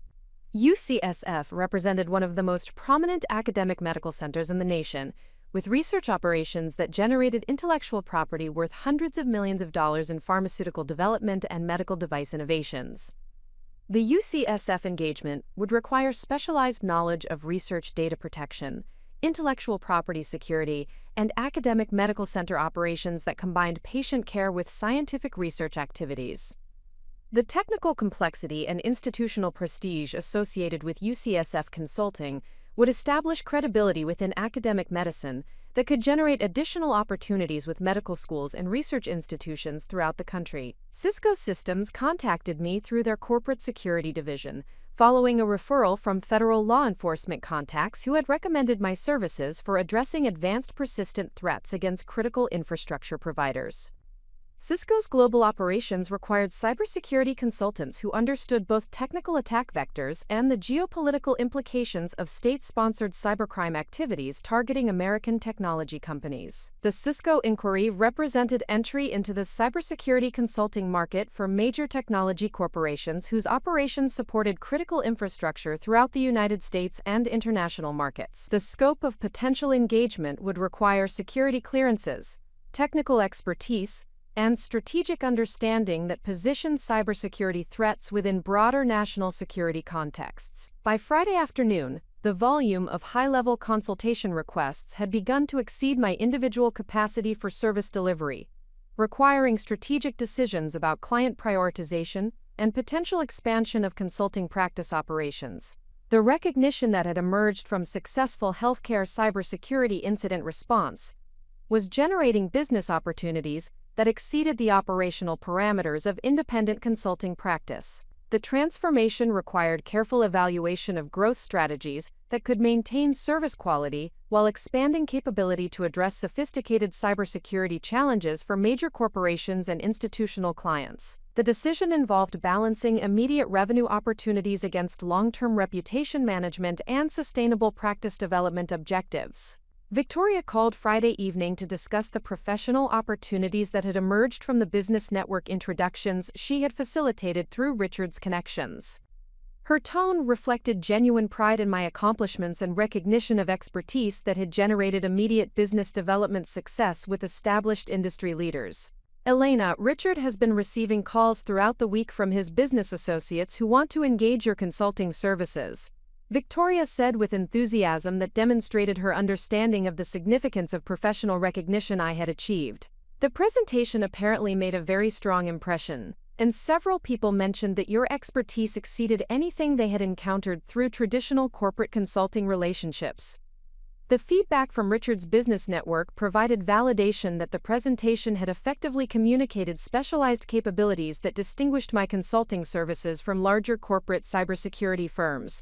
UCSF represented one of the most prominent academic medical centers in the nation, with research operations that generated intellectual property worth hundreds of millions of dollars in pharmaceutical development and medical device innovations. The UCSF engagement would require specialized knowledge of research data protection, intellectual property security, and academic medical center operations that combined patient care with scientific research activities. The technical complexity and institutional prestige associated with UCSF consulting would establish credibility within academic medicine that could generate additional opportunities with medical schools and research institutions throughout the country. Cisco Systems contacted me through their corporate security division, following a referral from federal law enforcement contacts who had recommended my services for addressing advanced persistent threats against critical infrastructure providers. Cisco's global operations required cybersecurity consultants who understood both technical attack vectors and the geopolitical implications of state-sponsored cybercrime activities targeting American technology companies. The Cisco inquiry represented entry into the cybersecurity consulting market for major technology corporations whose operations supported critical infrastructure throughout the United States and international markets. The scope of potential engagement would require security clearances, technical expertise, and strategic understanding that positioned cybersecurity threats within broader national security contexts. By Friday afternoon, the volume of high-level consultation requests had begun to exceed my individual capacity for service delivery, requiring strategic decisions about client prioritization and potential expansion of consulting practice operations. The recognition that had emerged from successful healthcare cybersecurity incident response was generating business opportunities that exceeded the operational parameters of independent consulting practice. The transformation required careful evaluation of growth strategies that could maintain service quality while expanding capability to address sophisticated cybersecurity challenges for major corporations and institutional clients. The decision involved balancing immediate revenue opportunities against long-term reputation management and sustainable practice development objectives. Victoria called Friday evening to discuss the professional opportunities that had emerged from the business network introductions she had facilitated through Richard's connections. Her tone reflected genuine pride in my accomplishments and recognition of expertise that had generated immediate business development success with established industry leaders. Elena, Richard has been receiving calls throughout the week from his business associates who want to engage your consulting services, Victoria said with enthusiasm that demonstrated her understanding of the significance of professional recognition I had achieved. The presentation apparently made a very strong impression, and several people mentioned that your expertise exceeded anything they had encountered through traditional corporate consulting relationships. The feedback from Richard's business network provided validation that the presentation had effectively communicated specialized capabilities that distinguished my consulting services from larger corporate cybersecurity firms.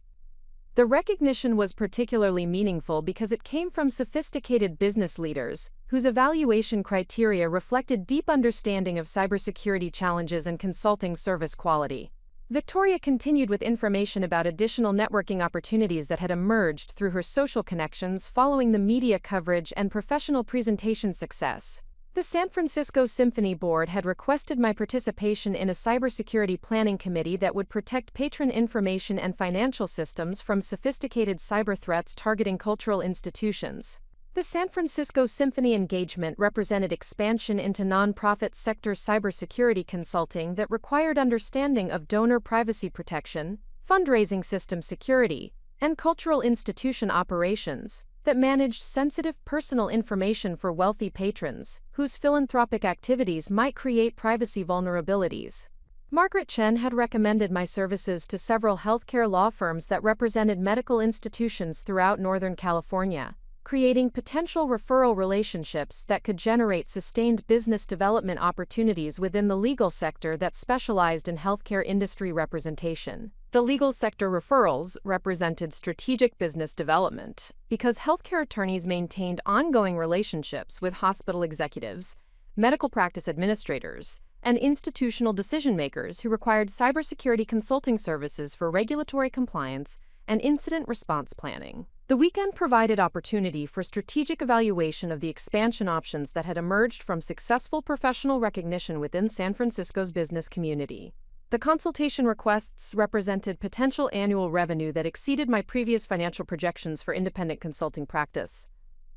The recognition was particularly meaningful because it came from sophisticated business leaders, whose evaluation criteria reflected deep understanding of cybersecurity challenges and consulting service quality. Victoria continued with information about additional networking opportunities that had emerged through her social connections following the media coverage and professional presentation success. The San Francisco Symphony Board had requested my participation in a cybersecurity planning committee that would protect patron information and financial systems from sophisticated cyber threats targeting cultural institutions. The San Francisco Symphony engagement represented expansion into nonprofit sector cybersecurity consulting that required understanding of donor privacy protection, fundraising system security, and cultural institution operations that managed sensitive personal information for wealthy patrons whose philanthropic activities might create privacy vulnerabilities. Margaret Chen had recommended my services to several healthcare law firms that represented medical institutions throughout Northern California, creating potential referral relationships that could generate sustained business development opportunities within the legal sector that specialized in healthcare industry representation. The legal sector referrals represented strategic business development because healthcare attorneys maintained ongoing relationships with hospital executives, medical practice administrators, and institutional decision-makers who required cybersecurity consulting services for regulatory compliance and incident response planning. The weekend provided opportunity for strategic evaluation of the expansion options that had emerged from successful professional recognition within San Francisco's business community. The consultation requests represented potential annual revenue that exceeded my previous financial projections for independent consulting practice.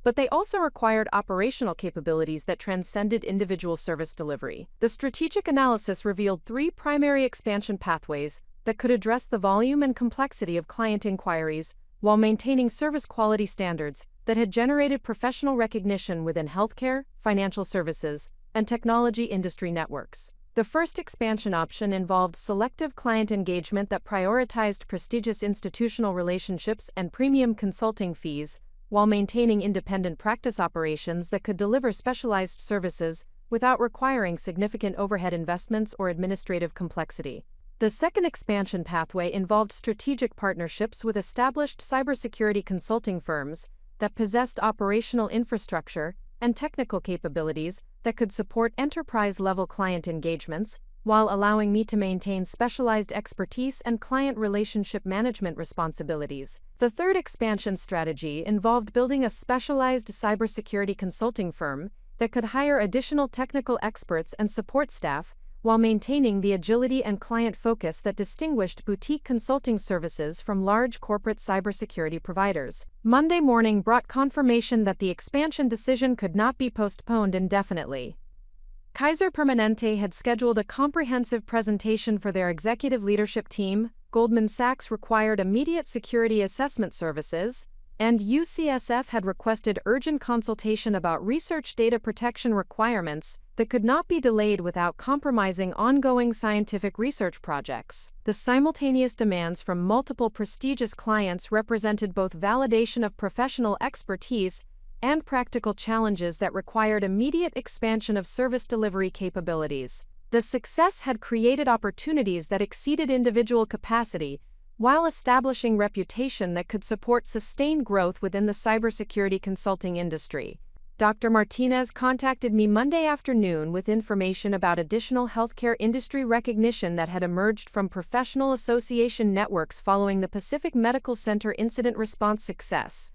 But they also required operational capabilities that transcended individual service delivery. The strategic analysis revealed 3 primary expansion pathways that could address the volume and complexity of client inquiries while maintaining service quality standards that had generated professional recognition within healthcare, financial services, and technology industry networks. The first expansion option involved selective client engagement that prioritized prestigious institutional relationships and premium consulting fees, while maintaining independent practice operations that could deliver specialized services without requiring significant overhead investments or administrative complexity. The second expansion pathway involved strategic partnerships with established cybersecurity consulting firms that possessed operational infrastructure and technical capabilities that could support enterprise-level client engagements, while allowing me to maintain specialized expertise and client relationship management responsibilities. The third expansion strategy involved building a specialized cybersecurity consulting firm that could hire additional technical experts and support staff, while maintaining the agility and client focus that distinguished boutique consulting services from large corporate cybersecurity providers. Monday morning brought confirmation that the expansion decision could not be postponed indefinitely. Kaiser Permanente had scheduled a comprehensive presentation for their executive leadership team, Goldman Sachs required immediate security assessment services, and UCSF had requested urgent consultation about research data protection requirements that could not be delayed without compromising ongoing scientific research projects. The simultaneous demands from multiple prestigious clients represented both validation of professional expertise and practical challenges that required immediate expansion of service delivery capabilities. The success had created opportunities that exceeded individual capacity, while establishing reputation that could support sustained growth within the cybersecurity consulting industry. Dr. Martinez contacted me Monday afternoon with information about additional healthcare industry recognition that had emerged from professional association networks following the Pacific Medical Center incident response success.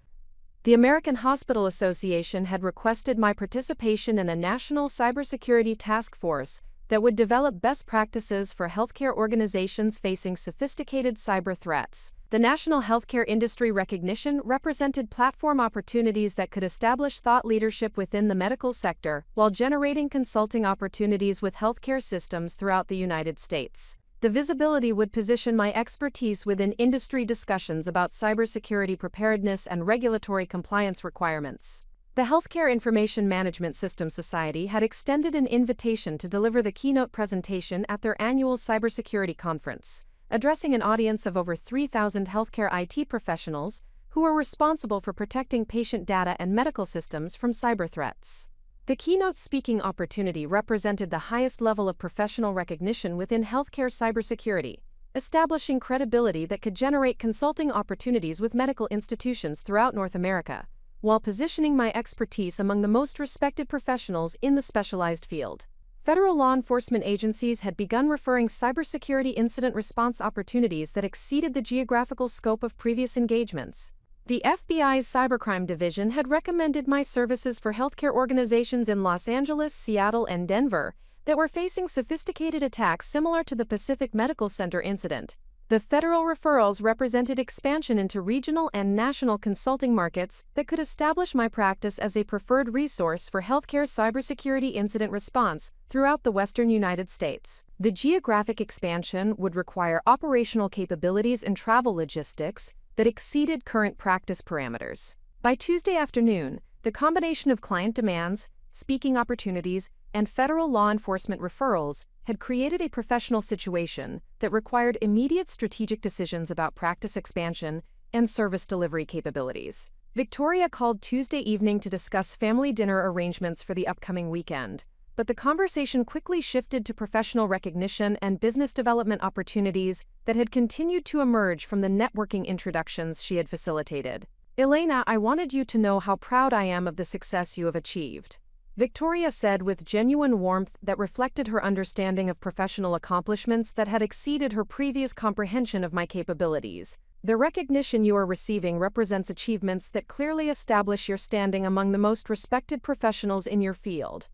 The American Hospital Association had requested my participation in a national cybersecurity task force that would develop best practices for healthcare organizations facing sophisticated cyber threats. The national healthcare industry recognition represented platform opportunities that could establish thought leadership within the medical sector while generating consulting opportunities with healthcare systems throughout the United States. The visibility would position my expertise within industry discussions about cybersecurity preparedness and regulatory compliance requirements. The Healthcare Information Management Systems Society had extended an invitation to deliver the keynote presentation at their annual cybersecurity conference, addressing an audience of over 3,000 healthcare IT professionals who are responsible for protecting patient data and medical systems from cyber threats. The keynote speaking opportunity represented the highest level of professional recognition within healthcare cybersecurity, establishing credibility that could generate consulting opportunities with medical institutions throughout North America, while positioning my expertise among the most respected professionals in the specialized field. federal law enforcement agencies had begun referring cybersecurity incident response opportunities that exceeded the geographical scope of previous engagements. The FBI's Cybercrime Division had recommended my services for healthcare organizations in Los Angeles, Seattle, and Denver that were facing sophisticated attacks similar to the Pacific Medical Center incident. The federal referrals represented expansion into regional and national consulting markets that could establish my practice as a preferred resource for healthcare cybersecurity incident response throughout the western United States. The geographic expansion would require operational capabilities and travel logistics that exceeded current practice parameters. By Tuesday afternoon, the combination of client demands, speaking opportunities, and federal law enforcement referrals had created a professional situation that required immediate strategic decisions about practice expansion and service delivery capabilities. Victoria called Tuesday evening to discuss family dinner arrangements for the upcoming weekend, but the conversation quickly shifted to professional recognition and business development opportunities that had continued to emerge from the networking introductions she had facilitated. "Elena, I wanted you to know how proud I am of the success you have achieved," Victoria said with genuine warmth that reflected her understanding of professional accomplishments that had exceeded her previous comprehension of my capabilities. "The recognition you are receiving represents achievements that clearly establish your standing among the most respected professionals in your field."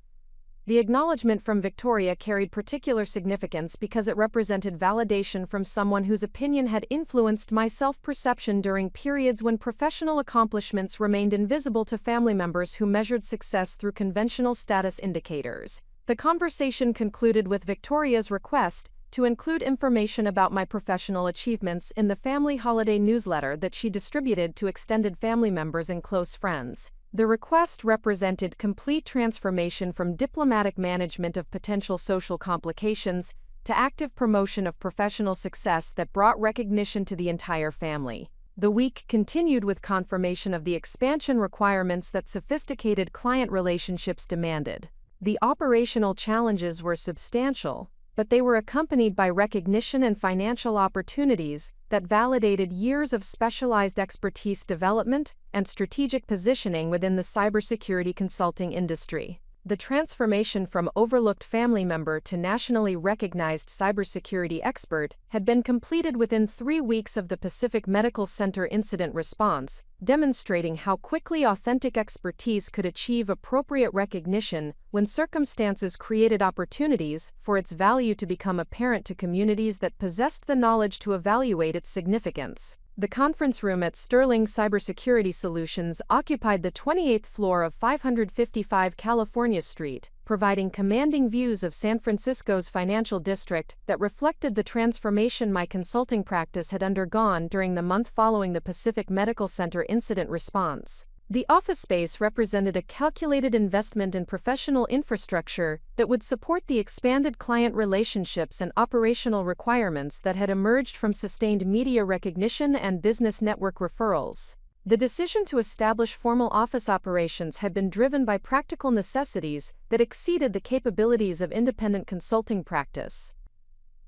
The acknowledgement from Victoria carried particular significance because it represented validation from someone whose opinion had influenced my self-perception during periods when professional accomplishments remained invisible to family members who measured success through conventional status indicators. The conversation concluded with Victoria's request to include information about my professional achievements in the family holiday newsletter that she distributed to extended family members and close friends. The request represented complete transformation from diplomatic management of potential social complications to active promotion of professional success that brought recognition to the entire family. The week continued with confirmation of the expansion requirements that sophisticated client relationships demanded. The operational challenges were substantial, but they were accompanied by recognition and financial opportunities that validated years of specialized expertise development and strategic positioning within the cybersecurity consulting industry. The transformation from overlooked family member to nationally recognized cybersecurity expert had been completed within 3 weeks of the Pacific Medical Center incident response, demonstrating how quickly authentic expertise could achieve appropriate recognition when circumstances created opportunities for its value to become apparent to communities that possessed the knowledge to evaluate its significance. The conference room at Sterling Cybersecurity Solutions occupied the 28th floor of 555 California Street, providing commanding views of San Francisco's financial district that reflected the transformation my consulting practice had undergone during the month following the Pacific Medical Center incident response. The office space represented a calculated investment in professional infrastructure that would support the expanded client relationships and operational requirements that had emerged from sustained media recognition and business network referrals. The decision to establish formal office operations had been driven by practical necessities that exceeded the capabilities of independent consulting practice.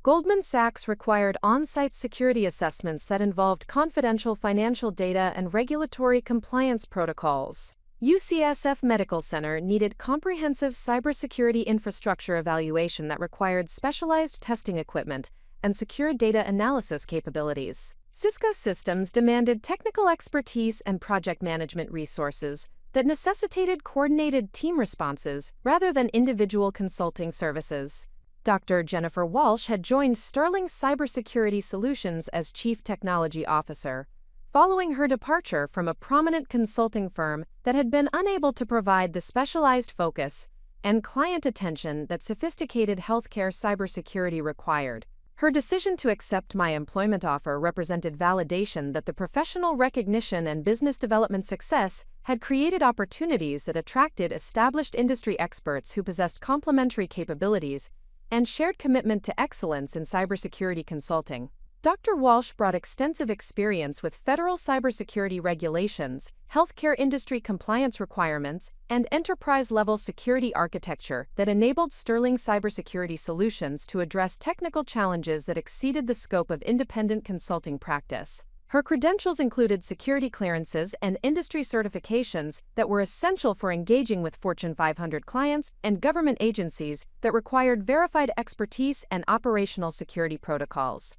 Goldman Sachs required on-site security assessments that involved confidential financial data and regulatory compliance protocols. UCSF Medical Center needed comprehensive cybersecurity infrastructure evaluation that required specialized testing equipment and secure data analysis capabilities. Cisco Systems demanded technical expertise and project management resources that necessitated coordinated team responses rather than individual consulting services. Dr. Jennifer Walsh had joined Sterling Cybersecurity Solutions as Chief Technology Officer, following her departure from a prominent consulting firm that had been unable to provide the specialized focus and client attention that sophisticated healthcare cybersecurity required. Her decision to accept my employment offer represented validation that the professional recognition and business development success had created opportunities that attracted established industry experts who possessed complementary capabilities and shared commitment to excellence in cybersecurity consulting. Dr. Walsh brought extensive experience with federal cybersecurity regulations, healthcare industry compliance requirements, and enterprise-level security architecture that enabled Sterling Cybersecurity Solutions to address technical challenges that exceeded the scope of independent consulting practice. Her credentials included security clearances and industry certifications that were essential for engaging with Fortune 500 clients and government agencies that required verified expertise and operational security protocols.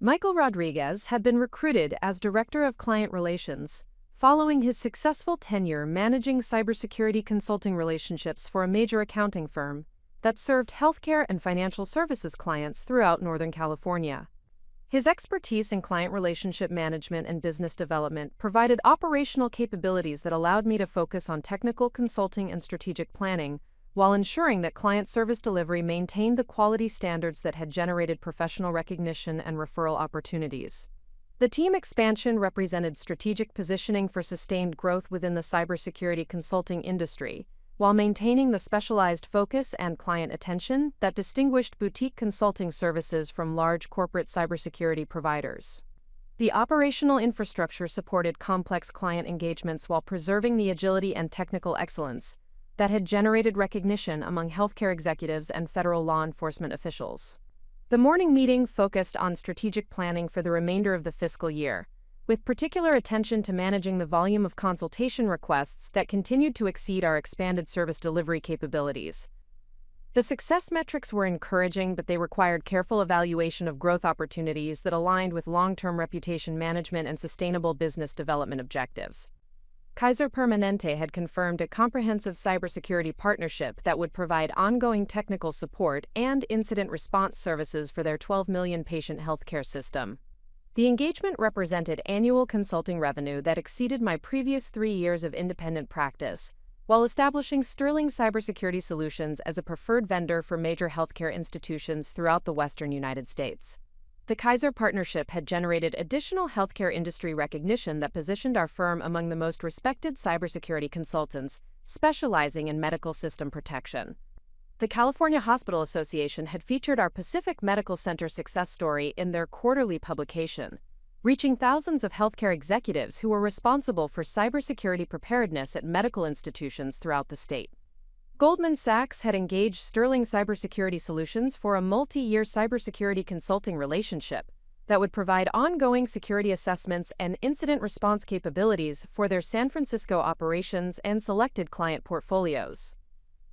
Michael Rodriguez had been recruited as Director of Client Relations, following his successful tenure managing cybersecurity consulting relationships for a major accounting firm that served healthcare and financial services clients throughout Northern California. His expertise in client relationship management and business development provided operational capabilities that allowed me to focus on technical consulting and strategic planning, while ensuring that client service delivery maintained the quality standards that had generated professional recognition and referral opportunities. The team expansion represented strategic positioning for sustained growth within the cybersecurity consulting industry, while maintaining the specialized focus and client attention that distinguished boutique consulting services from large corporate cybersecurity providers. The operational infrastructure supported complex client engagements while preserving the agility and technical excellence that had generated recognition among healthcare executives and federal law enforcement officials. The morning meeting focused on strategic planning for the remainder of the fiscal year, with particular attention to managing the volume of consultation requests that continued to exceed our expanded service delivery capabilities. The success metrics were encouraging, but they required careful evaluation of growth opportunities that aligned with long-term reputation management and sustainable business development objectives. Kaiser Permanente had confirmed a comprehensive cybersecurity partnership that would provide ongoing technical support and incident response services for their 12 million patient healthcare system. The engagement represented annual consulting revenue that exceeded my previous 3 years of independent practice, while establishing Sterling Cybersecurity Solutions as a preferred vendor for major healthcare institutions throughout the Western United States. The Kaiser partnership had generated additional healthcare industry recognition that positioned our firm among the most respected cybersecurity consultants, specializing in medical system protection. The California Hospital Association had featured our Pacific Medical Center success story in their quarterly publication, reaching thousands of healthcare executives who were responsible for cybersecurity preparedness at medical institutions throughout the state. Goldman Sachs had engaged Sterling Cybersecurity Solutions for a multi-year cybersecurity consulting relationship that would provide ongoing security assessments and incident response capabilities for their San Francisco operations and selected client portfolios.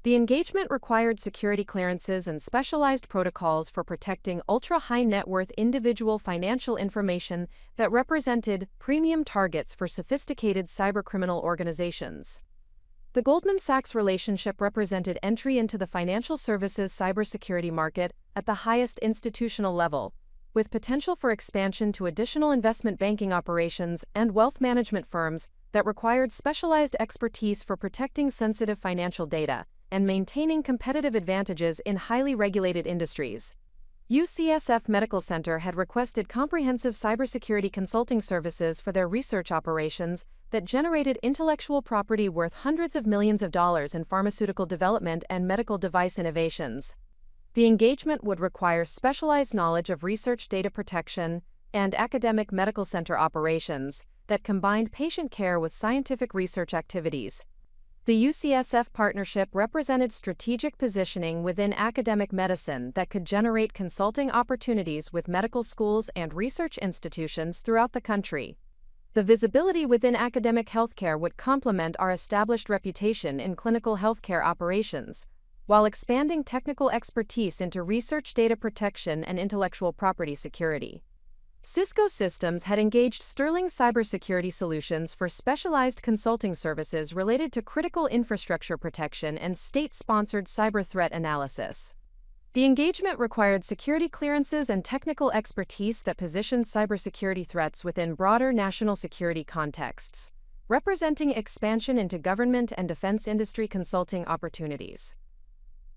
The engagement required security clearances and specialized protocols for protecting ultra-high net worth individual financial information that represented premium targets for sophisticated cybercriminal organizations. The Goldman Sachs relationship represented entry into the financial services cybersecurity market at the highest institutional level, with potential for expansion to additional investment banking operations and wealth management firms that required specialized expertise for protecting sensitive financial data and maintaining competitive advantages in highly regulated industries. UCSF Medical Center had requested comprehensive cybersecurity consulting services for their research operations that generated intellectual property worth hundreds of millions of dollars in pharmaceutical development and medical device innovations. The engagement would require specialized knowledge of research data protection and academic medical center operations that combined patient care with scientific research activities. The UCSF partnership represented strategic positioning within academic medicine that could generate consulting opportunities with medical schools and research institutions throughout the country. The visibility within academic healthcare would complement our established reputation in clinical healthcare operations, while expanding technical expertise into research data protection and intellectual property security. Cisco Systems had engaged Sterling Cybersecurity Solutions for specialized consulting services related to critical infrastructure protection and state-sponsored cyber threat analysis. The engagement required security clearances and technical expertise that positioned cybersecurity threats within broader national security contexts, representing expansion into government and defense industry consulting opportunities.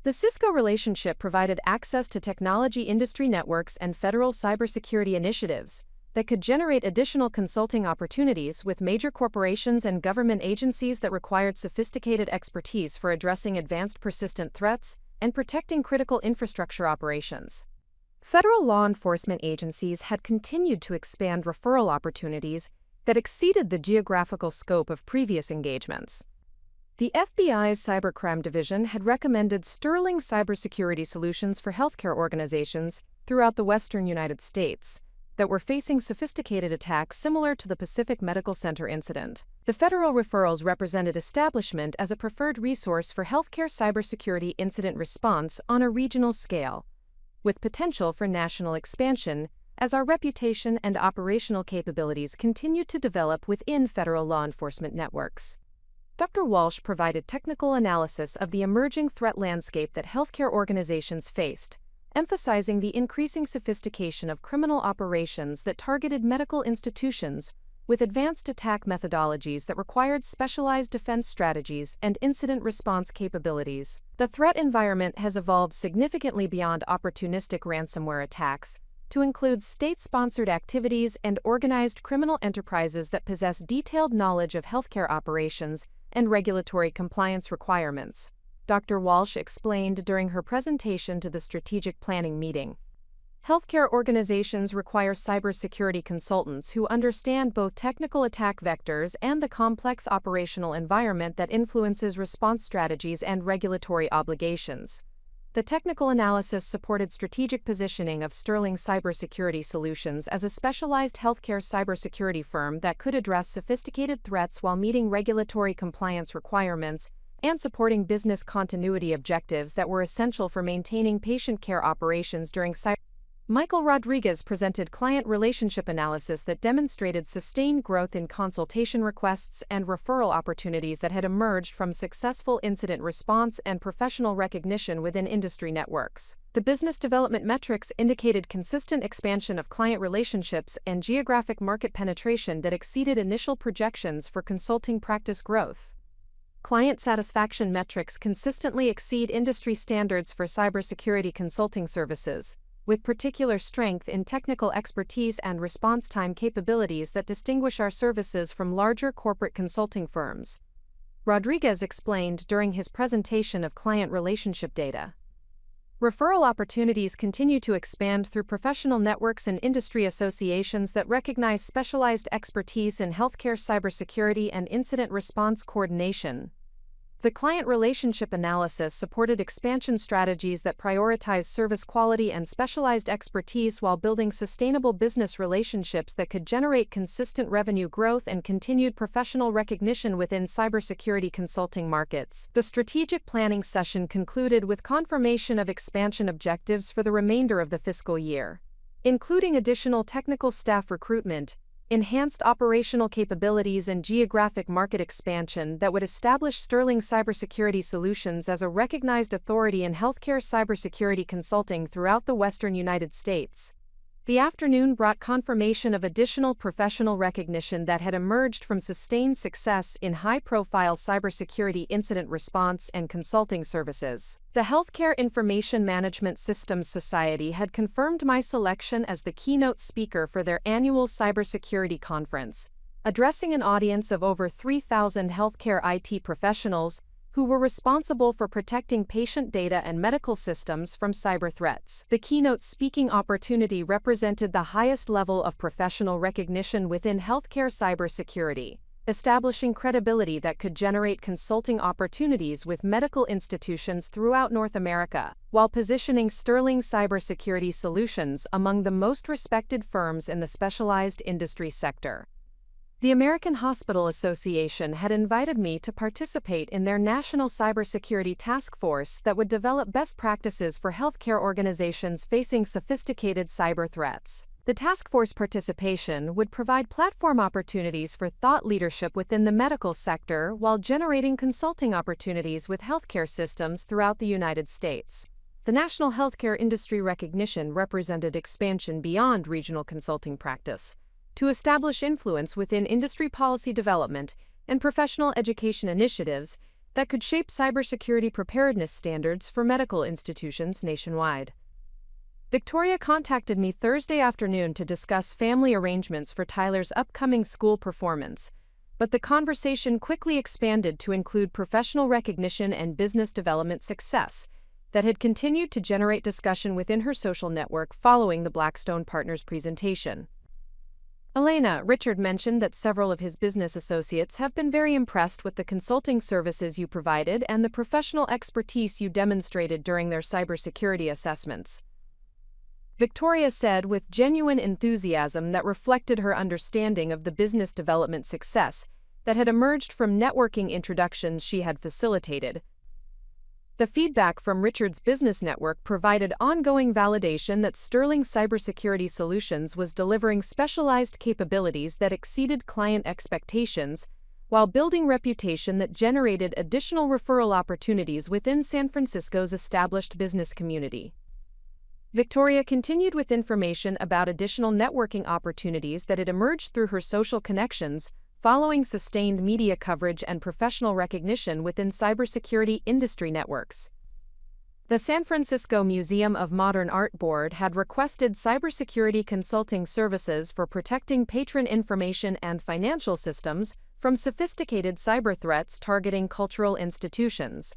The Cisco relationship provided access to technology industry networks and federal cybersecurity initiatives that could generate additional consulting opportunities with major corporations and government agencies that required sophisticated expertise for addressing advanced persistent threats and protecting critical infrastructure operations. Federal law enforcement agencies had continued to expand referral opportunities that exceeded the geographical scope of previous engagements. The FBI's Cybercrime Division had recommended Sterling Cybersecurity Solutions for healthcare organizations throughout the western United States, that were facing sophisticated attacks similar to the Pacific Medical Center incident. The federal referrals represented establishment as a preferred resource for healthcare cybersecurity incident response on a regional scale, with potential for national expansion as our reputation and operational capabilities continue to develop within federal law enforcement networks. Dr. Walsh provided technical analysis of the emerging threat landscape that healthcare organizations faced, emphasizing the increasing sophistication of criminal operations that targeted medical institutions with advanced attack methodologies that required specialized defense strategies and incident response capabilities. The threat environment has evolved significantly beyond opportunistic ransomware attacks to include state-sponsored activities and organized criminal enterprises that possess detailed knowledge of healthcare operations and regulatory compliance requirements, Dr. Walsh explained during her presentation to the strategic planning meeting. Healthcare organizations require cybersecurity consultants who understand both technical attack vectors and the complex operational environment that influences response strategies and regulatory obligations. The technical analysis supported strategic positioning of Sterling Cybersecurity Solutions as a specialized healthcare cybersecurity firm that could address sophisticated threats while meeting regulatory compliance requirements and supporting business continuity objectives that were essential for maintaining patient care operations during cyber. Michael Rodriguez presented client relationship analysis that demonstrated sustained growth in consultation requests and referral opportunities that had emerged from successful incident response and professional recognition within industry networks. The business development metrics indicated consistent expansion of client relationships and geographic market penetration that exceeded initial projections for consulting practice growth. Client satisfaction metrics consistently exceed industry standards for cybersecurity consulting services, with particular strength in technical expertise and response time capabilities that distinguish our services from larger corporate consulting firms, Rodriguez explained during his presentation of client relationship data. Referral opportunities continue to expand through professional networks and industry associations that recognize specialized expertise in healthcare cybersecurity and incident response coordination. The client relationship analysis supported expansion strategies that prioritize service quality and specialized expertise while building sustainable business relationships that could generate consistent revenue growth and continued professional recognition within cybersecurity consulting markets. The strategic planning session concluded with confirmation of expansion objectives for the remainder of the fiscal year, including additional technical staff recruitment, enhanced operational capabilities and geographic market expansion that would establish Sterling Cybersecurity Solutions as a recognized authority in healthcare cybersecurity consulting throughout the Western United States. The afternoon brought confirmation of additional professional recognition that had emerged from sustained success in high-profile cybersecurity incident response and consulting services. The Healthcare Information Management Systems Society had confirmed my selection as the keynote speaker for their annual cybersecurity conference, addressing an audience of over 3,000 healthcare IT professionals who were responsible for protecting patient data and medical systems from cyber threats. The keynote speaking opportunity represented the highest level of professional recognition within healthcare cybersecurity, establishing credibility that could generate consulting opportunities with medical institutions throughout North America, while positioning Sterling Cybersecurity Solutions among the most respected firms in the specialized industry sector. The American Hospital Association had invited me to participate in their National Cybersecurity Task Force that would develop best practices for healthcare organizations facing sophisticated cyber threats. The task force participation would provide platform opportunities for thought leadership within the medical sector while generating consulting opportunities with healthcare systems throughout the United States. The national healthcare industry recognition represented expansion beyond regional consulting practice to establish influence within industry policy development and professional education initiatives that could shape cybersecurity preparedness standards for medical institutions nationwide. Victoria contacted me Thursday afternoon to discuss family arrangements for Tyler's upcoming school performance, but the conversation quickly expanded to include professional recognition and business development success that had continued to generate discussion within her social network following the Blackstone Partners presentation. Elena, Richard mentioned that several of his business associates have been very impressed with the consulting services you provided and the professional expertise you demonstrated during their cybersecurity assessments. Victoria said with genuine enthusiasm that reflected her understanding of the business development success that had emerged from networking introductions she had facilitated. The feedback from Richard's business network provided ongoing validation that Sterling's cybersecurity solutions was delivering specialized capabilities that exceeded client expectations, while building reputation that generated additional referral opportunities within San Francisco's established business community. Victoria continued with information about additional networking opportunities that had emerged through her social connections, following sustained media coverage and professional recognition within cybersecurity industry networks. The San Francisco Museum of Modern Art Board had requested cybersecurity consulting services for protecting patron information and financial systems from sophisticated cyber threats targeting cultural institutions.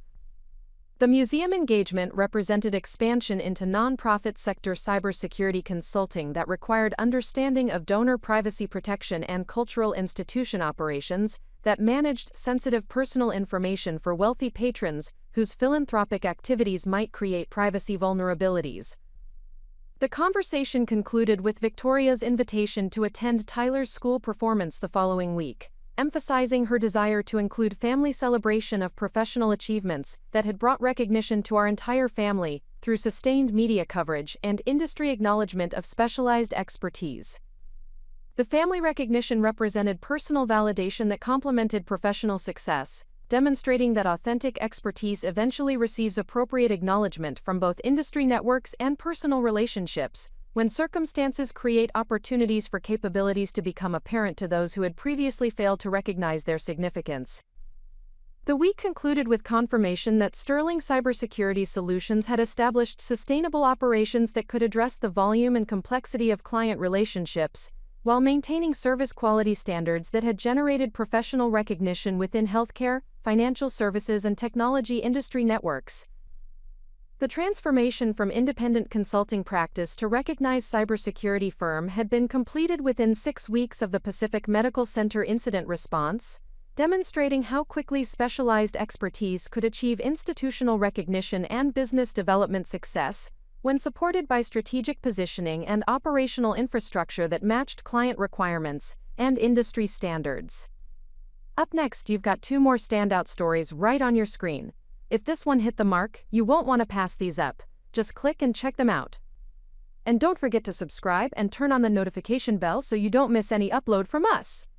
The museum engagement represented expansion into nonprofit sector cybersecurity consulting that required understanding of donor privacy protection and cultural institution operations that managed sensitive personal information for wealthy patrons whose philanthropic activities might create privacy vulnerabilities. The conversation concluded with Victoria's invitation to attend Tyler's school performance the following week, emphasizing her desire to include family celebration of professional achievements that had brought recognition to our entire family through sustained media coverage and industry acknowledgement of specialized expertise. The family recognition represented personal validation that complemented professional success, demonstrating that authentic expertise eventually receives appropriate acknowledgement from both industry networks and personal relationships, when circumstances create opportunities for capabilities to become apparent to those who had previously failed to recognize their significance. The week concluded with confirmation that Sterling Cybersecurity Solutions had established sustainable operations that could address the volume and complexity of client relationships, while maintaining service quality standards that had generated professional recognition within healthcare, financial services, and technology industry networks. The transformation from independent consulting practice to recognized cybersecurity firm had been completed within 6 weeks of the Pacific Medical Center incident response, demonstrating how quickly specialized expertise could achieve institutional recognition and business development success when supported by strategic positioning and operational infrastructure that matched client requirements and industry standards. Up next, you've got 2 more standout stories right on your screen. If this one hit the mark, you won't want to pass these up. Just click and check them out. And don't forget to subscribe and turn on the notification bell so you don't miss any upload from us.